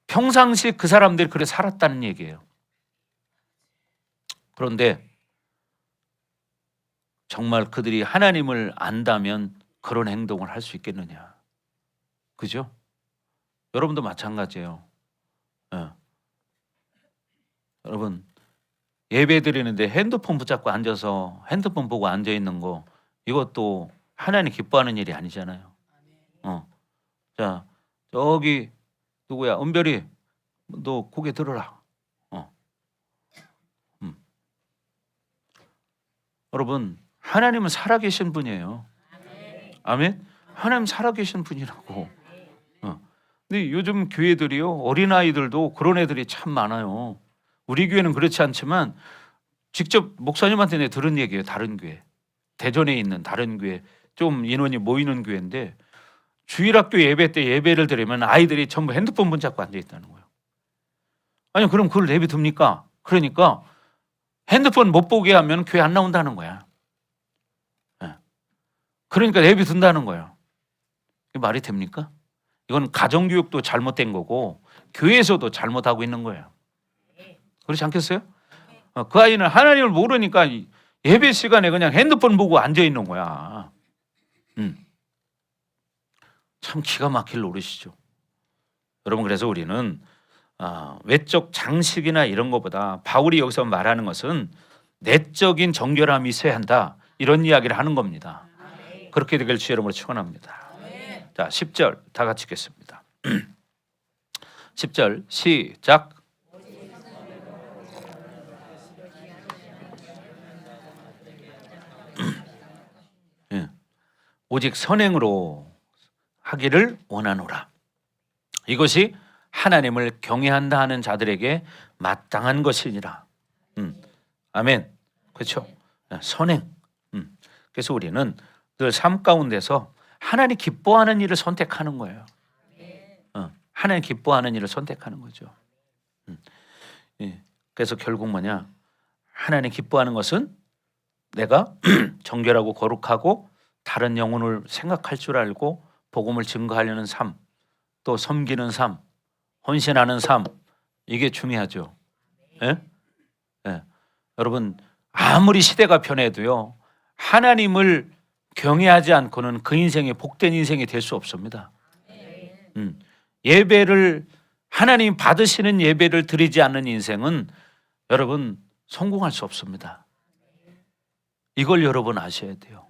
S1: 평상시 그 사람들이 그래 살았다는 얘기예요. 그런데 정말 그들이 하나님을 안다면 그런 행동을 할 수 있겠느냐? 그죠? 여러분도 마찬가지예요. 여러분 예배 드리는데 핸드폰 붙잡고 앉아서 핸드폰 보고 앉아 있는 거 이것도 하나님 기뻐하는 일이 아니잖아요. 자 저기 누구야? 은별이 너 고개 들어라. 여러분 하나님은 살아계신 분이에요. 아멘. 하나님 살아계신 분이라고. 근데 요즘 교회들이요 어린아이들도 그런 애들이 참 많아요. 우리 교회는 그렇지 않지만 직접 목사님한테 내가 들은 얘기예요. 다른 교회 대전에 있는 다른 교회 좀 인원이 모이는 교회인데 주일학교 예배 때 예배를 드리면 아이들이 전부 핸드폰 붙잡고 앉아 있다는 거예요. 아니 그럼 그걸 내비 둡니까? 그러니까 핸드폰 못 보게 하면 교회 안 나온다는 거야. 그러니까 내비 둔다는 거예요. 이게 말이 됩니까? 이건 가정교육도 잘못된 거고 교회에서도 잘못하고 있는 거예요. 그렇지 않겠어요? 그 아이는 하나님을 모르니까 예배 시간에 그냥 핸드폰 보고 앉아 있는 거야. 참 기가 막힐 노릇이죠. 여러분 그래서 우리는 외적 장식이나 이런 것보다 바울이 여기서 말하는 것은 내적인 정결함이 있어야 한다. 이런 이야기를 하는 겁니다. 그렇게 되길 주의 이름으로 축원합니다. 자, 10절 다 같이 읽겠습니다. 10절 시작. 오직 선행으로 하기를 원하노라. 이것이 하나님을 경외한다 하는 자들에게 마땅한 것이니라. 아멘. 그렇죠? 선행. 그래서 우리는 늘 삶 가운데서 하나님 기뻐하는 일을 선택하는 거예요. 하나님 기뻐하는 일을 선택하는 거죠. 예. 그래서 결국 뭐냐? 하나님 기뻐하는 것은 내가 정결하고 거룩하고 다른 영혼을 생각할 줄 알고 복음을 증거하려는 삶, 또 섬기는 삶, 헌신하는 삶, 이게 중요하죠. 예? 예. 여러분, 아무리 시대가 변해도요, 하나님을 경외하지 않고는 그 인생이 복된 인생이 될 수 없습니다. 예배를, 하나님 받으시는 예배를 드리지 않는 인생은 여러분 성공할 수 없습니다. 이걸 여러분 아셔야 돼요.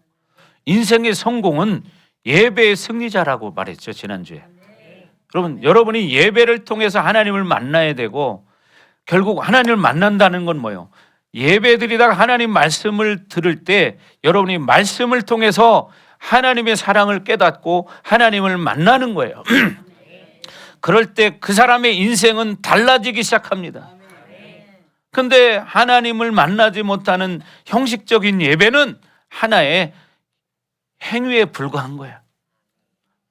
S1: 인생의 성공은 예배의 승리자라고 말했죠, 지난주에. 여러분이 예배를 통해서 하나님을 만나야 되고, 결국 하나님을 만난다는 건 뭐예요? 예배 드리다가 하나님 말씀을 들을 때 여러분이 말씀을 통해서 하나님의 사랑을 깨닫고 하나님을 만나는 거예요. 그럴 때 그 사람의 인생은 달라지기 시작합니다. 그런데 하나님을 만나지 못하는 형식적인 예배는 하나의 행위에 불과한 거예요.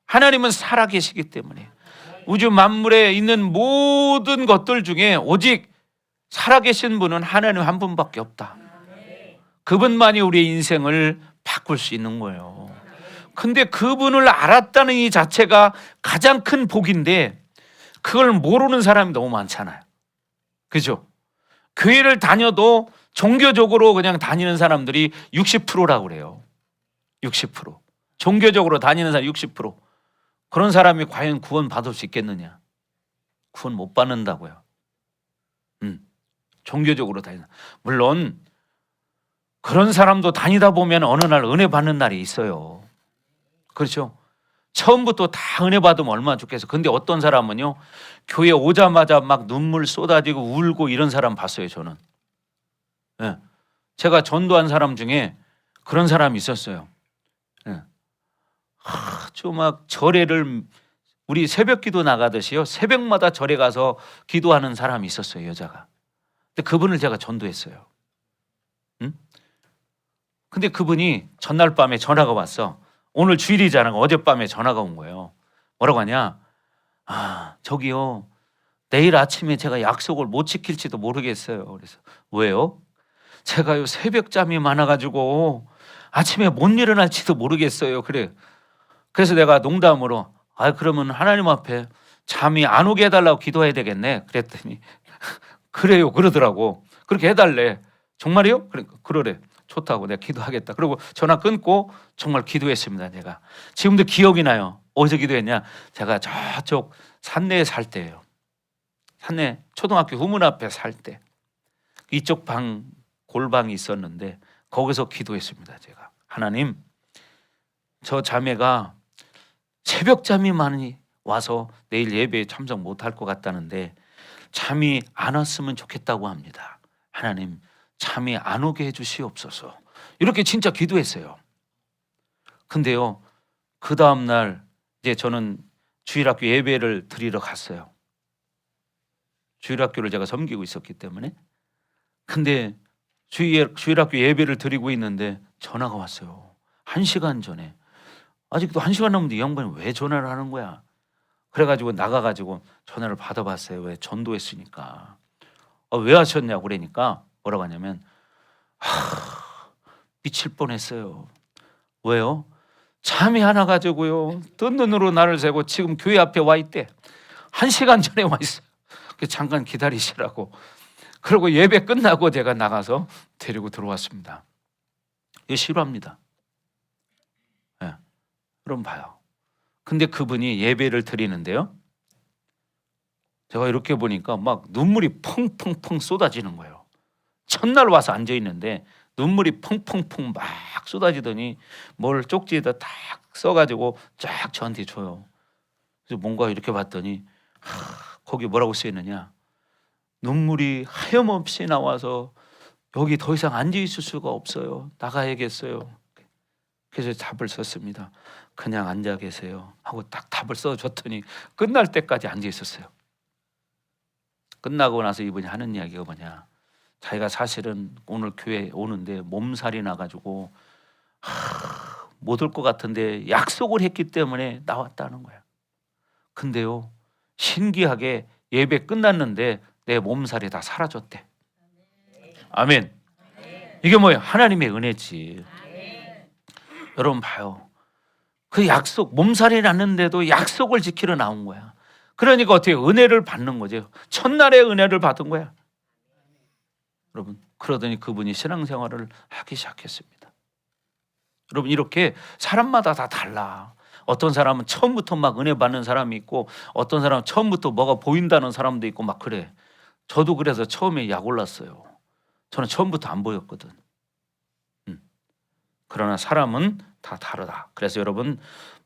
S1: 하나님은 살아계시기 때문에 우주 만물에 있는 모든 것들 중에 오직 살아계신 분은 하나님 한 분밖에 없다. 그분만이 우리의 인생을 바꿀 수 있는 거예요. 근데 그분을 알았다는 이 자체가 가장 큰 복인데 그걸 모르는 사람이 너무 많잖아요. 그죠? 교회를 다녀도 종교적으로 그냥 다니는 사람들이 60%라고 그래요. 60%. 종교적으로 다니는 사람 60%. 그런 사람이 과연 구원 받을 수 있겠느냐? 구원 못 받는다고요. 종교적으로 다니는. 물론 그런 사람도 다니다 보면 어느 날 은혜 받는 날이 있어요. 그렇죠? 처음부터 다 은혜 받으면 얼마나 좋겠어. 근데 어떤 사람은요, 교회 오자마자 막 눈물 쏟아지고 울고 이런 사람 봤어요, 저는. 예. 제가 전도한 사람 중에 그런 사람이 있었어요. 예. 아주 막 절에를, 우리 새벽 기도 나가듯이요, 새벽마다 절에 가서 기도하는 사람이 있었어요, 여자가. 근데 그분을 제가 전도했어요. 근데 그분이 전날 밤에 전화가 왔어. 오늘 주일이잖아. 어젯밤에 전화가 온 거예요. 뭐라고 하냐? 저기요, 내일 아침에 제가 약속을 못 지킬지도 모르겠어요. 그래서 왜요? 제가요 새벽잠이 많아가지고 아침에 못 일어날지도 모르겠어요. 그래. 그래서 내가 농담으로 그러면 하나님 앞에 잠이 안 오게 해달라고 기도해야 되겠네. 그랬더니 그래요, 그러더라고. 그렇게 해달래. 정말이요? 그러래. 좋다고 내가 기도하겠다. 그리고 전화 끊고 정말 기도했습니다. 제가 지금도 기억이 나요. 어디서 기도했냐? 제가 저쪽 산내에 살 때예요. 산내 초등학교 후문 앞에 살 때 이쪽 방 골방이 있었는데 거기서 기도했습니다. 제가 하나님, 저 자매가 새벽잠이 많이 와서 내일 예배에 참석 못할 것 같다는데 잠이 안 왔으면 좋겠다고 합니다. 하나님, 잠이 안 오게 해주시옵소서. 이렇게 진짜 기도했어요. 근데요, 그 다음날 이제 저는 주일학교 예배를 드리러 갔어요. 주일학교를 제가 섬기고 있었기 때문에. 근데 주일학교 예배를 드리고 있는데 전화가 왔어요. 1시간 전에. 아직도 1시간 넘는데 이 양반이 왜 전화를 하는 거야? 그래가지고 나가가지고 전화를 받아봤어요. 왜? 전도했으니까. 왜 하셨냐고 그러니까 뭐라고 하냐면 미칠 뻔했어요. 왜요? 잠이 안 와가지고요, 뜬 눈으로 나를 새고 지금 교회 앞에 와 있대. 1시간 전에 와 있어요. 잠깐 기다리시라고. 그리고 예배 끝나고 제가 나가서 데리고 들어왔습니다. 이거 싫어합니다. 네. 그럼 봐요. 근데 그분이 예배를 드리는데요, 제가 이렇게 보니까 막 눈물이 펑펑펑 쏟아지는 거예요. 첫날 와서 앉아 있는데 눈물이 펑펑펑 막 쏟아지더니 뭘 쪽지에다 딱 써가지고 쫙 저한테 줘요. 그래서 뭔가 이렇게 봤더니 거기 뭐라고 쓰여 있느냐? 눈물이 하염없이 나와서 여기 더 이상 앉아 있을 수가 없어요. 나가야겠어요. 그래서 답을 썼습니다. 그냥 앉아 계세요 하고 딱 답을 써줬더니 끝날 때까지 앉아 있었어요. 끝나고 나서 이분이 하는 이야기가 뭐냐? 자기가 사실은 오늘 교회 오는데 몸살이 나가지고 못 올 것 같은데 약속을 했기 때문에 나왔다는 거야. 근데요, 신기하게 예배 끝났는데 내 몸살이 다 사라졌대. 아멘. 이게 뭐예요? 하나님의 은혜지. 여러분 봐요. 그 약속, 몸살이 났는데도 약속을 지키러 나온 거야. 그러니까 어떻게 은혜를 받는 거죠. 첫날에 은혜를 받은 거야. 여러분, 그러더니 그분이 신앙생활을 하기 시작했습니다. 여러분, 이렇게 사람마다 다 달라. 어떤 사람은 처음부터 막 은혜 받는 사람이 있고, 어떤 사람은 처음부터 뭐가 보인다는 사람도 있고 막 그래. 저도 그래서 처음에 약 올랐어요. 저는 처음부터 안 보였거든. 그러나 사람은 다 다르다. 그래서 여러분,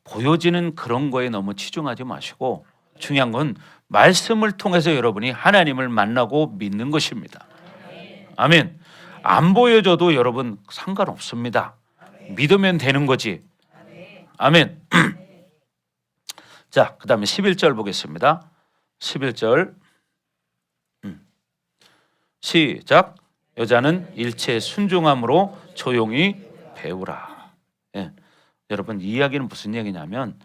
S1: 보여지는 그런 거에 너무 치중하지 마시고, 중요한 건 말씀을 통해서 여러분이 하나님을 만나고 믿는 것입니다. 아멘. 안 보여줘도 여러분 상관없습니다. 믿으면 되는 거지. 아멘. 자, 그 다음에 11절 보겠습니다. 11절 시작. 여자는 일체 순종함으로 조용히 배우라. 예. 여러분, 이 이야기는 무슨 얘기냐면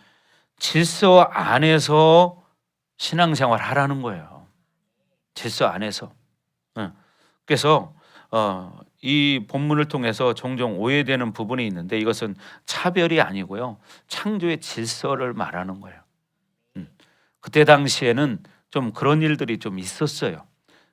S1: 질서 안에서 신앙생활 하라는 거예요. 질서 안에서. 예. 그래서 이 본문을 통해서 종종 오해되는 부분이 있는데, 이것은 차별이 아니고요, 창조의 질서를 말하는 거예요. 그때 당시에는 좀 그런 일들이 좀 있었어요.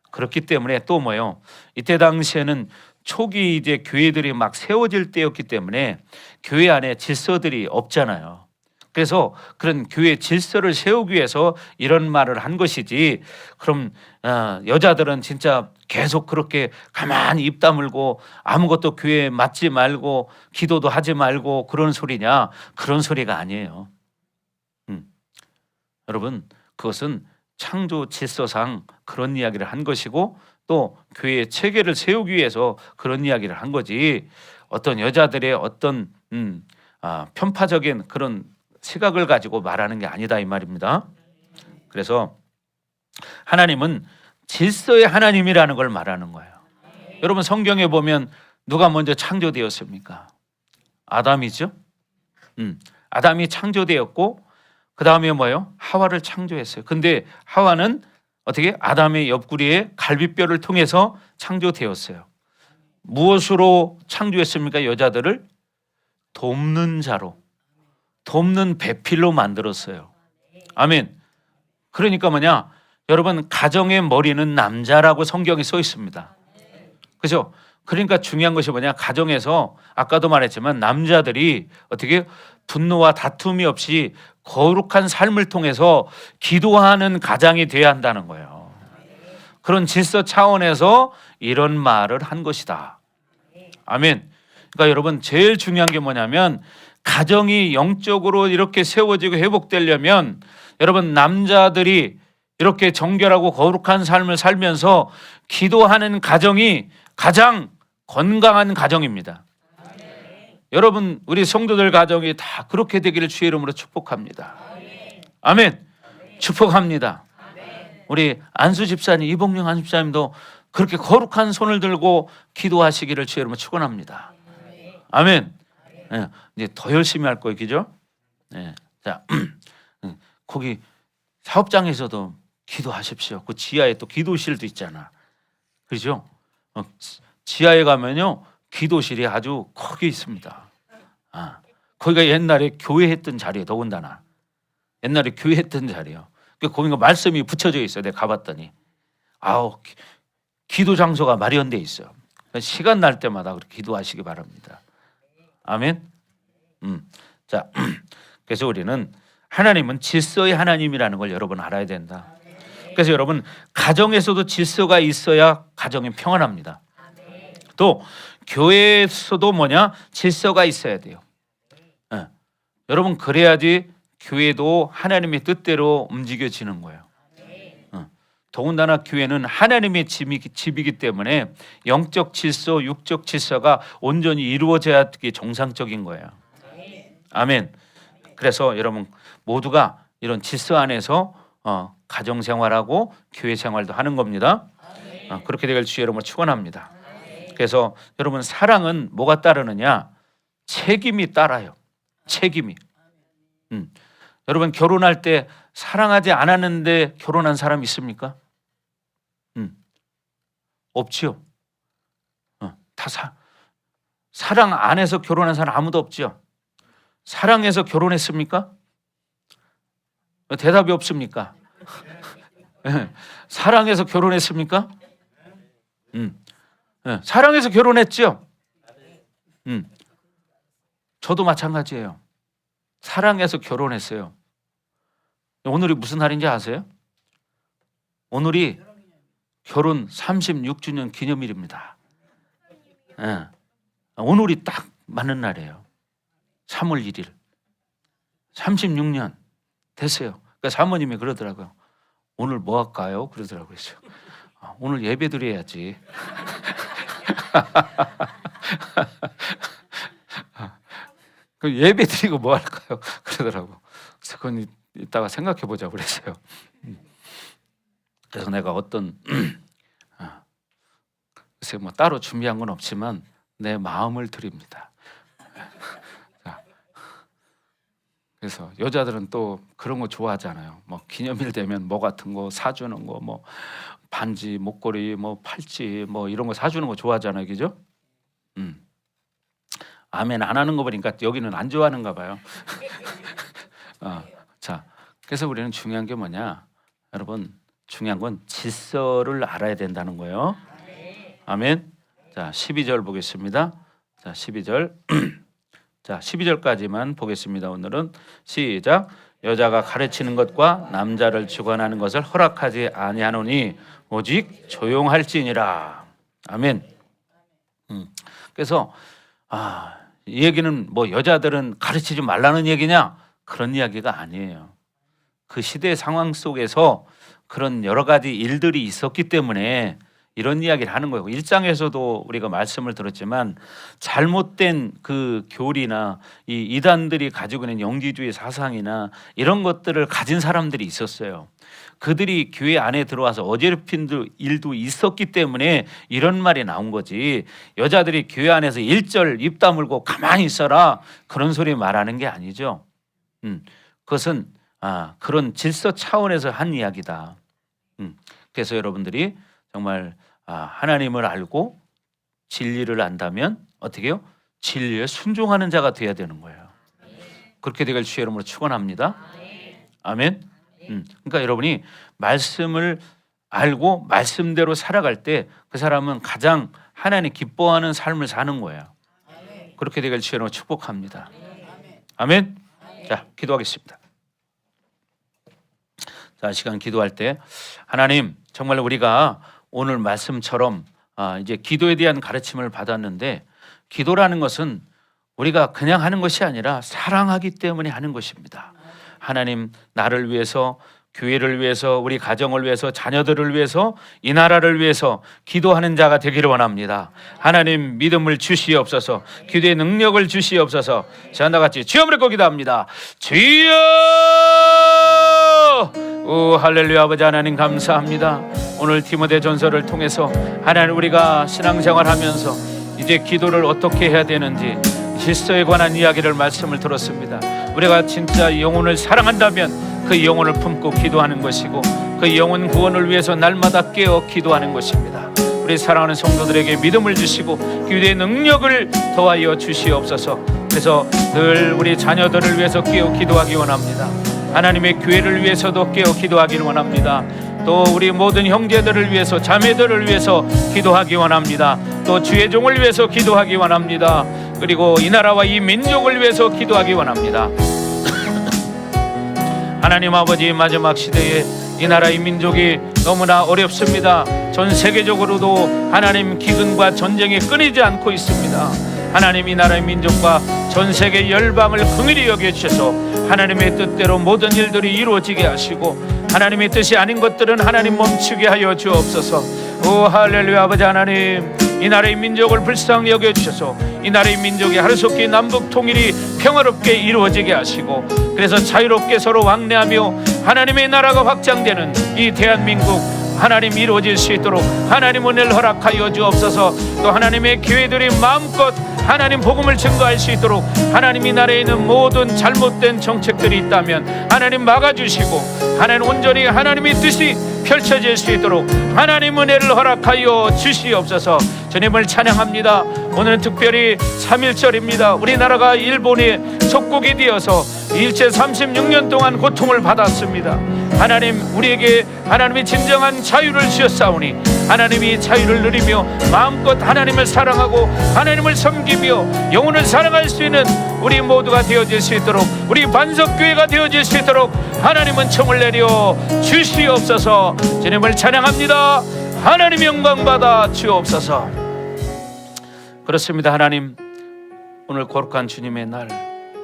S1: 그렇기 때문에 또 뭐요? 이때 당시에는 초기 이제 교회들이 막 세워질 때였기 때문에 교회 안에 질서들이 없잖아요. 그래서 그런 교회 질서를 세우기 위해서 이런 말을 한 것이지, 그럼 여자들은 진짜 계속 그렇게 가만히 입 다물고 아무것도 교회에 맞지 말고 기도도 하지 말고 그런 소리냐? 그런 소리가 아니에요. 여러분, 그것은 창조 질서상 그런 이야기를 한 것이고, 또 교회의 체계를 세우기 위해서 그런 이야기를 한 거지, 어떤 여자들의 어떤 편파적인 그런 시각을 가지고 말하는 게 아니다, 이 말입니다. 그래서 하나님은 질서의 하나님이라는 걸 말하는 거예요. 여러분, 성경에 보면 누가 먼저 창조되었습니까? 아담이죠. 아담이 창조되었고, 그 다음에 뭐예요? 하와를 창조했어요. 근데 하와는 어떻게? 아담의 옆구리에 갈비뼈를 통해서 창조되었어요. 무엇으로 창조했습니까? 여자들을 돕는 자로, 돕는 배필로 만들었어요. 아멘. 그러니까 뭐냐? 여러분, 가정의 머리는 남자라고 성경에 써 있습니다. 그죠? 그러니까 중요한 것이 뭐냐? 가정에서 아까도 말했지만 남자들이 어떻게 분노와 다툼이 없이 거룩한 삶을 통해서 기도하는 가장이 되어야 한다는 거예요. 그런 질서 차원에서 이런 말을 한 것이다. 아멘. 그러니까 여러분, 제일 중요한 게 뭐냐면, 가정이 영적으로 이렇게 세워지고 회복되려면 여러분, 남자들이 이렇게 정결하고 거룩한 삶을 살면서 기도하는 가정이 가장 건강한 가정입니다. 여러분, 우리 성도들 가정이 다 그렇게 되기를 주의 이름으로 축복합니다. 아멘. 축복합니다. 우리 안수 집사님, 이봉영 안수 집사님도 그렇게 거룩한 손을 들고 기도하시기를 주의 이름으로 축원합니다. 아멘. 네, 이제 더 열심히 할 거예요, 그죠? 네. 자, 거기 사업장에서도 기도하십시오. 그 지하에 또 기도실도 있잖아, 그죠? 지하에 가면요, 기도실이 아주 크게 있습니다. 거기가 옛날에 교회 했던 자리에, 더군다나 옛날에 교회 했던 자리요. 거기가 말씀이 붙여져 있어요. 내가 가봤더니 기도 장소가 마련돼 있어요. 시간 날 때마다 그렇게 기도하시기 바랍니다. 아멘. 자, 그래서 우리는 하나님은 질서의 하나님이라는 걸 여러분 알아야 된다. 그래서 여러분, 가정에서도 질서가 있어야 가정이 평안합니다. 또 교회에서도 뭐냐? 질서가 있어야 돼요. 여러분, 그래야지 교회도 하나님의 뜻대로 움직여지는 거예요. 더군다나 교회는 하나님의 집이기 때문에 영적 질서, 육적 질서가 온전히 이루어져야 그게 정상적인 거예요. 아멘. 그래서 여러분 모두가 이런 질서 안에서 가정 생활하고 교회 생활도 하는 겁니다. 그렇게 되길 주의 이름으로 축원합니다. 그래서 여러분, 사랑은 뭐가 따르느냐? 책임이 따라요. 책임이. 여러분 결혼할 때 사랑하지 않았는데 결혼한 사람 있습니까? 없지요. 다 사랑 안 해서 결혼한 사람 아무도 없지요. 사랑해서 결혼했습니까? 대답이 없습니까? 사랑해서 결혼했습니까? 사랑해서 결혼했죠. 저도 마찬가지예요. 사랑해서 결혼했어요. 오늘이 무슨 날인지 아세요? 오늘이 결혼 36주년 기념일입니다. 오늘이 딱 맞는 날이에요. 3월 1일 36년 됐어요. 그러니까 사모님이 그러더라고요. 오늘 뭐 할까요? 그러더라고요. 오늘 예배 드려야지. 예배 드리고 뭐 할까요? 그러더라고. 그래서 그건 이따가 생각해 보자고 그랬어요. 그래서 내가 어떤 글쎄 뭐 따로 준비한 건 없지만 내 마음을 드립니다. 그래서 여자들은 또 그런 거 좋아하잖아요. 뭐 기념일 되면 뭐 같은 거 사주는 거, 뭐 반지, 목걸이, 뭐 팔찌, 뭐 이런 거 사주는 거 좋아하잖아요, 그죠? 아멘 안 하는 거 보니까 여기는 안 좋아하는가 봐요. 자, 그래서 우리는 중요한 게 뭐냐, 여러분 중요한 건 질서를 알아야 된다는 거예요. 아멘. 자, 12절 보겠습니다. 자, 12절. 자, 12절까지만 보겠습니다. 오늘은 시작. 여자가 가르치는 것과 남자를 주관하는 것을 허락하지 아니하노니 오직 조용할지니라. 아멘. 그래서 이 얘기는 뭐 여자들은 가르치지 말라는 얘기냐? 그런 이야기가 아니에요. 그 시대 상황 속에서 그런 여러 가지 일들이 있었기 때문에 이런 이야기를 하는 거예요. 1장에서도 우리가 말씀을 들었지만 잘못된 그 교리나 이 이단들이 가지고 있는 영지주의 사상이나 이런 것들을 가진 사람들이 있었어요. 그들이 교회 안에 들어와서 어지럽힌 일도 있었기 때문에 이런 말이 나온 거지, 여자들이 교회 안에서 일절 입 다물고 가만히 있어라 그런 소리 말하는 게 아니죠. 그것은 그런 질서 차원에서 한 이야기다. 그래서 여러분들이 정말 하나님을 알고 진리를 안다면 어떻게 해요? 진리에 순종하는 자가 돼야 되는 거예요. 그렇게 되길 주의 이름으로 축원합니다. 아멘. 그러니까 여러분이 말씀을 알고 말씀대로 살아갈 때 그 사람은 가장 하나님 기뻐하는 삶을 사는 거예요. 그렇게 되길 주의 이름으로 축복합니다. 아멘. 자, 기도하겠습니다. 자, 시간 기도할 때 하나님 정말 우리가 오늘 말씀처럼 이제 기도에 대한 가르침을 받았는데, 기도라는 것은 우리가 그냥 하는 것이 아니라 사랑하기 때문에 하는 것입니다. 하나님, 나를 위해서, 교회를 위해서, 우리 가정을 위해서, 자녀들을 위해서, 이 나라를 위해서 기도하는 자가 되기를 원합니다. 하나님, 믿음을 주시옵소서, 기도의 능력을 주시옵소서. 자, 나같이 주여 부르고 기도합니다. 주여! 오, 할렐루야. 아버지 하나님 감사합니다. 오늘 디모데 전서를 통해서 하나님 우리가 신앙생활하면서 이제 기도를 어떻게 해야 되는지 질서에 관한 이야기를 말씀을 들었습니다. 우리가 진짜 영혼을 사랑한다면 그 영혼을 품고 기도하는 것이고, 그 영혼 구원을 위해서 날마다 깨어 기도하는 것입니다. 우리 사랑하는 성도들에게 믿음을 주시고 기도의 능력을 더하여 주시옵소서. 그래서 늘 우리 자녀들을 위해서 깨어 기도하기 원합니다. 하나님의 교회를 위해서도 깨어 기도하기를 원합니다. 또 우리 모든 형제들을 위해서, 자매들을 위해서 기도하기 원합니다. 또 주의 종을 위해서 기도하기 원합니다. 그리고 이 나라와 이 민족을 위해서 기도하기 원합니다. 하나님 아버지, 마지막 시대에 이 나라 이 민족이 너무나 어렵습니다. 전 세계적으로도 하나님 기근과 전쟁이 끊이지 않고 있습니다. 하나님, 이 나라의 민족과 전 세계 열방을 긍휼히 여겨주셔서 하나님의 뜻대로 모든 일들이 이루어지게 하시고, 하나님의 뜻이 아닌 것들은 하나님 멈추게 하여 주옵소서. 오 할렐루야. 아버지 하나님, 이 나라의 민족을 불쌍히 여겨주셔서 이 나라의 민족이 하루속히 남북 통일이 평화롭게 이루어지게 하시고, 그래서 자유롭게 서로 왕래하며 하나님의 나라가 확장되는 이 대한민국 하나님 이루어질 수 있도록 하나님 은혜를 허락하여 주옵소서. 또 하나님의 교회들이 마음껏 하나님 복음을 증거할 수 있도록 하나님 이 나라에 있는 모든 잘못된 정책들이 있다면 하나님 막아주시고 하나님 온전히 하나님의 뜻이 펼쳐질 수 있도록 하나님 은혜를 허락하여 주시옵소서. 주님을 찬양합니다. 오늘은 특별히 3.1절입니다. 우리나라가 일본의 속국이 되어서 일제 36년 동안 고통을 받았습니다. 하나님 우리에게 하나님이 진정한 자유를 주셨사오니 하나님이 자유를 누리며 마음껏 하나님을 사랑하고 하나님을 섬기며 영혼을 사랑할 수 있는 우리 모두가 되어질 수 있도록 우리 반석교회가 되어질 수 있도록 하나님은 청을 내려 주시옵소서. 주님을 찬양합니다. 하나님 영광 받아 주옵소서. 그렇습니다. 하나님 오늘 거룩한 주님의 날,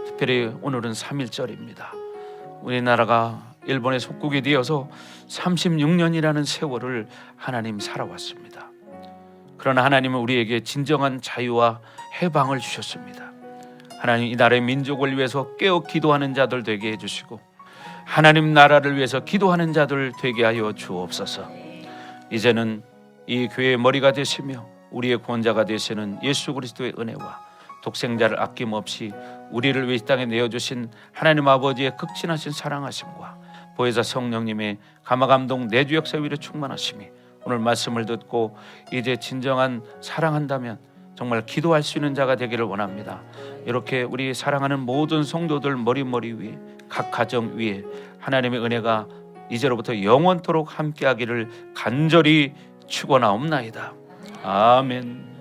S1: 특별히 오늘은 3.1절입니다. 우리나라가 일본의 속국이 되어서 36년이라는 세월을 하나님 살아왔습니다. 그러나 하나님은 우리에게 진정한 자유와 해방을 주셨습니다. 하나님 이 나라의 민족을 위해서 깨어 기도하는 자들 되게 해주시고 하나님 나라를 위해서 기도하는 자들 되게 하여 주옵소서. 이제는 이 교회의 머리가 되시며 우리의 구원자가 되시는 예수 그리스도의 은혜와 독생자를 아낌없이 우리를 위해 이 땅에 내어주신 하나님 아버지의 극진하신 사랑하심과 보혜사 성령님의 감화감동 내주 역사 위로 충만하심이 오늘 말씀을 듣고 이제 진정한 사랑한다면 정말 기도할 수 있는 자가 되기를 원합니다. 이렇게 우리 사랑하는 모든 성도들 머리 위에 각 가정 위에 하나님의 은혜가 이제로부터 영원토록 함께하기를 간절히 축원하옵나이다. 아멘.